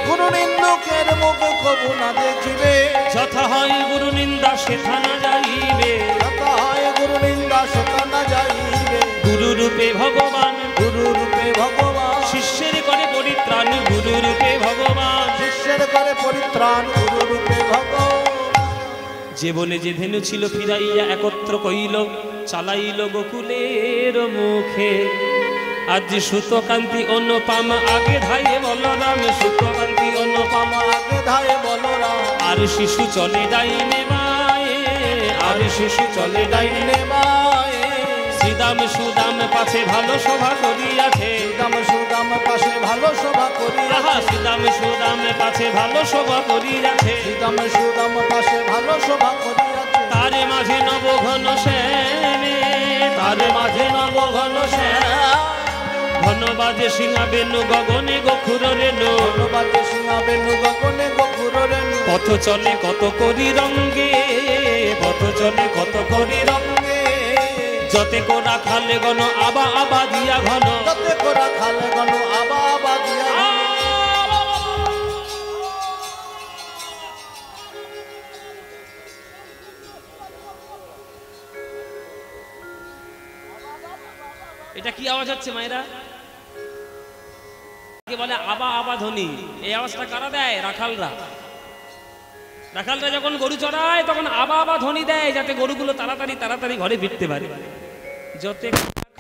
[SPEAKER 3] গুরু নিন্দুকের মুখ কবু না দেখিবে,
[SPEAKER 1] যথা হয় গুরু নিন্দা সেথা না যাইবে,
[SPEAKER 3] যথা হয় গুরু নিন্দা সেটা না যাইবে,
[SPEAKER 1] গুরু রূপে ভগবান
[SPEAKER 3] গুরু রূপে ভগবান,
[SPEAKER 1] শিষ্যের করে পরিত্রাণ গুরু রূপে ভগবান,
[SPEAKER 3] শিষ্যের করে পরিত্রাণ গুরু রূপে ভগবান।
[SPEAKER 1] যে বনে যে ধেনু ছিল ফিরাইয়া একত্র কইল, চালাইল গোকুলের মুখে, আজ সুতকান্তি অনুপম আগে ধায়ে বলরাম, সুতকান্তি অনুপম
[SPEAKER 3] আগে ধায়ে বলরাম,
[SPEAKER 1] আর শিশু চলে ডাইনে বায়ে, আর শিশু চলে ডাইনে,
[SPEAKER 3] ডাইনে বায়ে,
[SPEAKER 1] শ্রীদাম সুদাম পাছে ভালো শোভা করিয়াছে,
[SPEAKER 3] সুদাম সুদাম পাশে ভালো শোভা করিয়াছে,
[SPEAKER 1] আহা শ্রীদাম সুদাম পাছে ভালো শোভা করিয়াছে,
[SPEAKER 3] সুদাম সুদাম পাশে ভালো শোভা করিয়াছে,
[SPEAKER 1] তারে মাঝে নব ঘন শ্যামে, তারে মাঝে নব ঘন শ্যাম, ঘন বাজে সিংহা বেনু গগনে গোখুর রেণু,
[SPEAKER 3] ধন্যবাদে সিংহাবেনু গগনে গোপুর রেণু,
[SPEAKER 1] পথ চলে কত করি রঙ্গে, পথ চলে কত করি রঙ্গে, যতে কোরা খালে গণ আবা আবা দিয়া ঘন,
[SPEAKER 3] তাতে করা খালে গণ আবা আবা দিয়া ঘন।
[SPEAKER 1] এটা কি আওয়াজ হচ্ছে মায়েরা? বলে আবা আবা ধ্বনি। এই আওয়াজটা কারা দেয়? রাখালরা। রাখালরা যখন গরু চড়ায় তখন আবা আবা ধ্বনি দেয়, যাতে গরুগুলো তাড়াতাড়ি তাড়াতাড়ি ঘরে ফিরতে পারে। যতে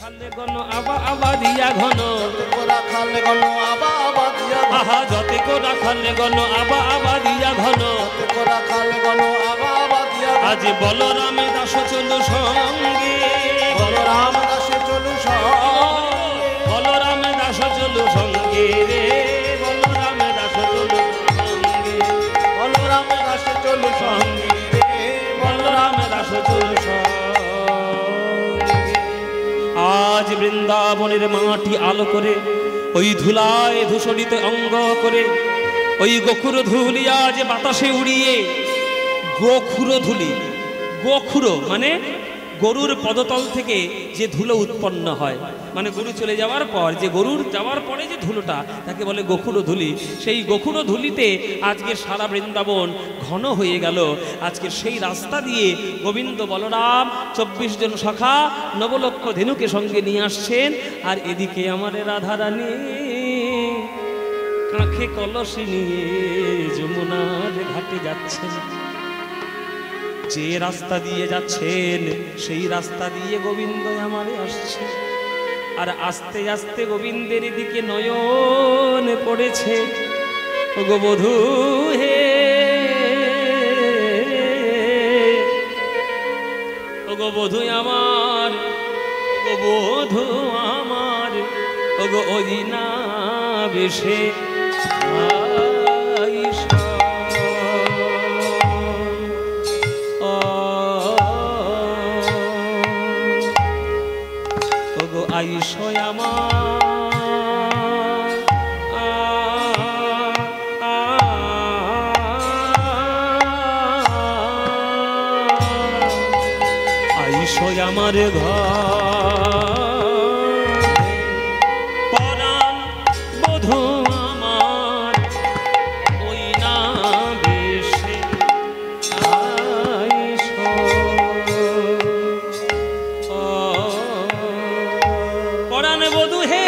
[SPEAKER 1] খালে গণ আবা আবা দিয়া ঘন,
[SPEAKER 3] তাতে করা খালে গণ আবা আবা দিয়া ঘন,
[SPEAKER 1] আহা যতে কোরা খালে গণ আবা আবা দিয়া ঘন,
[SPEAKER 3] তাতে করা খালে গণ আবা আবা দিয়া ঘন।
[SPEAKER 1] আজ বলরাম দাস চলু সঙ্গে,
[SPEAKER 3] বলরাম দাসে চলু সঙ্গে,
[SPEAKER 1] বলরাম দাস চলু সঙ্গে রে, বলরাম দাস চলু সঙ্গে,
[SPEAKER 3] বলরাম দাসে চলু সঙ্গে রে,
[SPEAKER 1] বলরাম দাস চলু সঙ্গে। আজ বৃন্দাবনের মাটি আলো করে, ওই ধুলায় ধূসরিত অঙ্গ করে, ওই গোখুর ধুলি আজ বাতাসে উড়িয়ে, গোখুর ধুলি, গোখুর মানে গরুর পদতল থেকে যে ধুলো উৎপন্ন হয়, মানে গরু চলে যাওয়ার পর যে গরুর যাওয়ার পরে যে ধুলোটা, তাকে বলে গোখুর ধুলি। সেই গোখুর ধুলিতে আজকে সারা বৃন্দাবন ঘন হয়ে গেল। আজকে সেই রাস্তা দিয়ে গোবিন্দ বলরাম 24 জন সখা নবলক্ষ ধেনুকে সঙ্গে নিয়ে আসছেন। আর এদিকে আমার রাধারানী কাঁখে কলসি নিয়ে যমুনার ঘাটে যাচ্ছেন। যে রাস্তা দিয়ে যাচ্ছেন সেই রাস্তা দিয়ে গোবিন্দ আমারে আসছে। আর আস্তে আস্তে গোবিন্দের দিকে নয়ন পড়েছে। ওগো বধূ হে, ওগো বধূ আমার, ওগো বধূ আমার, ওগো ওই না বেশে আইসো আমার, আইসো আমার ঘর, পরাণ বধূ আমার, ওই না বেশে আইসো। পরাণ বধূ হে,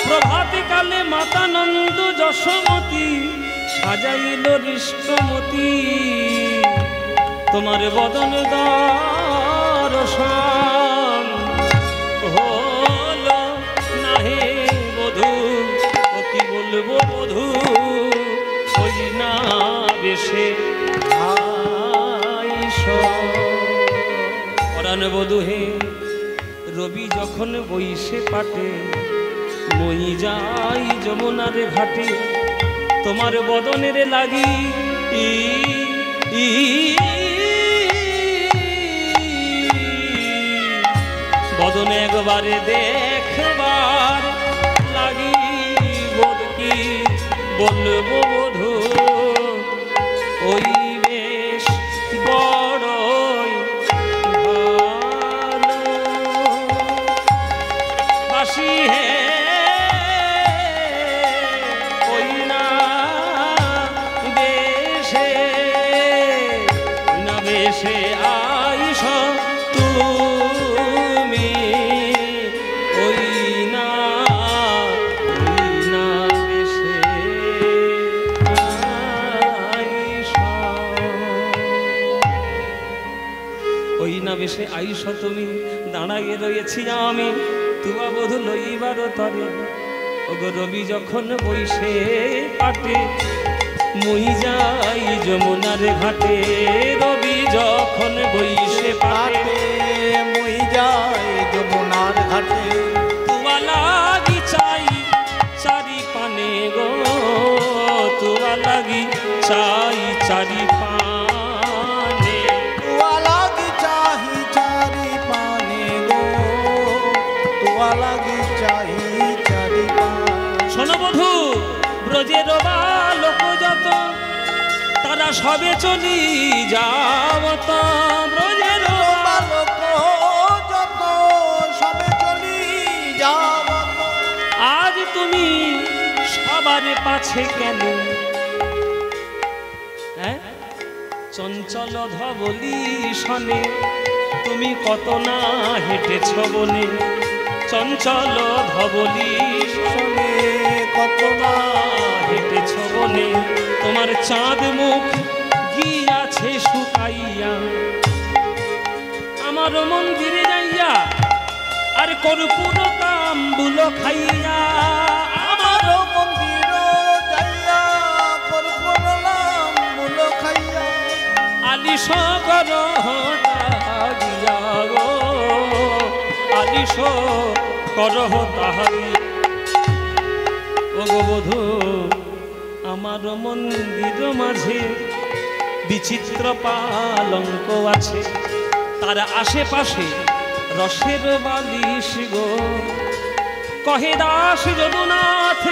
[SPEAKER 1] প্রভাতে কালে মাতা নন্দ যশোমতী সাজাইল হৃষ্টমতী, তোমার বদন দর্শন হলো না হে বধূ। ও কি বলবো বধূ, ওই না বেশে আইসো। পরাণ বধূ হে, রবি যখন বইসে পাটে মই যাই যমুনার ঘাটে তোমার বদনের লাগি বদন একবারে দেখবার লাগি বোধ কি বলবো বধূ ওই বেশ বড়ই ভালো বাসি হে ওই না বেশে আইস তুমি ওই না বেশে আইস ওই না বেশে আইস তুমি দাঁড়াইয়ে রয়েছি আমি তুয়া বধূ লইবার তরে ওগো রবি যখন বইসে পাটে মই যাই যমুনার ঘাটে রবি যখন বইসে পাটে
[SPEAKER 3] মই যাই যমুনার ঘাটে
[SPEAKER 1] তুয়া লাগি চাই চারি পানে গো তুয়া লাগি চাই চারি পানে
[SPEAKER 3] তুয়া লাগি চাহি চারি পানে গো তুয়া লাগি চাহি চারি পানে
[SPEAKER 1] শোনো বধূ ব্রজের বালক যত তারা সবে চলি যাও তো ব্রজের
[SPEAKER 3] বালক যত সবে চলি যাব
[SPEAKER 1] আজ তুমি সবার পাছে কেন হ্যাঁ চঞ্চল ধবলি শনে তুমি কত না হেঁটেছ বনে চঞ্চল ধবলি
[SPEAKER 3] শোনে কত না
[SPEAKER 1] হেঁটেছ বনে তোমার চাঁদ মুখ গিয়াছে শুকাইয়া আমার মন্দিরে যাইয়া আর কর্পূর তাম্বুল খাইয়া
[SPEAKER 3] আমার মন্দির যাইয়া কর্পূর তাম্বুল খাইয়া
[SPEAKER 1] আলিশ কর তাহারিয়া গো আলিশ করহ তাহারি ও গো বধূ আমার মন্দির মাঝে বিচিত্র পালঙ্ক আছে তার আশেপাশে রসের বালিশ গো কহে দাস যদুনাথ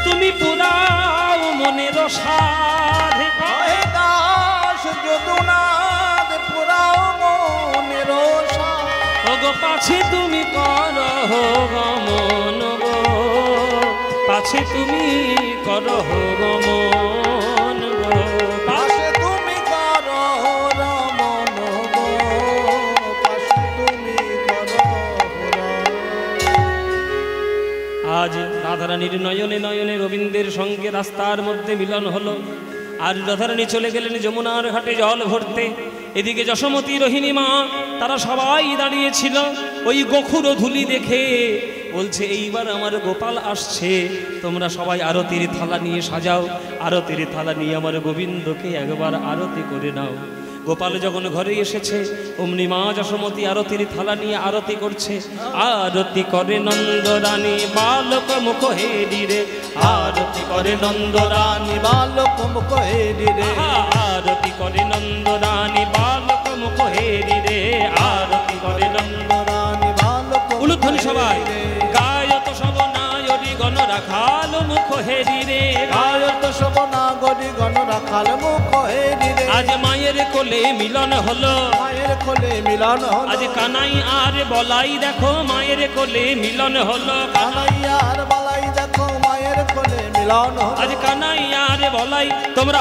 [SPEAKER 1] তুমি পুরাও মনের সাধে
[SPEAKER 3] কহে দাস যদুনাথ পুরাও মনের সাধে
[SPEAKER 1] ওগো পাছে তুমি করহ গমন গো পাছে তুমি করহ গমন গো
[SPEAKER 3] পাশে তুমি করো রমন গো পাশে তুমি করো
[SPEAKER 1] আজ রাধারানীর নয়নে নয়নে রবীন্দ্রের সঙ্গে রাস্তার মধ্যে মিলন হলো আর রাধারানী চলে গেলেন যমুনার ঘাটে জল ভরতে এদিকে যশোমতী রোহিণী মা তারা সবাই দাঁড়িয়েছিল ওই গোখুর ধুলি দেখে বলছে এইবার আমার গোপাল আসছে তোমরা সবাই আরতির থালা নিয়ে সাজাও আরতির থালা নিয়ে আমার গোবিন্দকে একবার আরতি করে নাও গোপাল যখন ঘরে এসেছে অমনি মা যশোমতী আরতির থালা নিয়ে আরতি করছে আরতি করে নন্দরানী বালক মুখ হেরি রে আরতি করে নন্দরানী
[SPEAKER 3] বালক মুখ হেরি রে
[SPEAKER 1] আরতি করে নন্দরানী বালক মুখ হেরি রে আরতি করে
[SPEAKER 3] রানী বালক
[SPEAKER 1] উলুধ্বনি সবাই গায়ত সব নায়রি গণ রাখাল মুখ হেরি রে
[SPEAKER 3] গায়ত শোভনা গরি গণ রাখাল মুখ হেরি রে
[SPEAKER 1] আজ মায়ের কোলে মিলন হলো
[SPEAKER 3] মায়ের কোলে মিলন হলো
[SPEAKER 1] আজ কানাই আর বলাই দেখো মায়ের কোলে মিলন হলো
[SPEAKER 3] কানাইয়ার বালাই দেখো মায়ের কোলে মিলন হলো
[SPEAKER 1] আজ কানাই আর বলাই তোমরা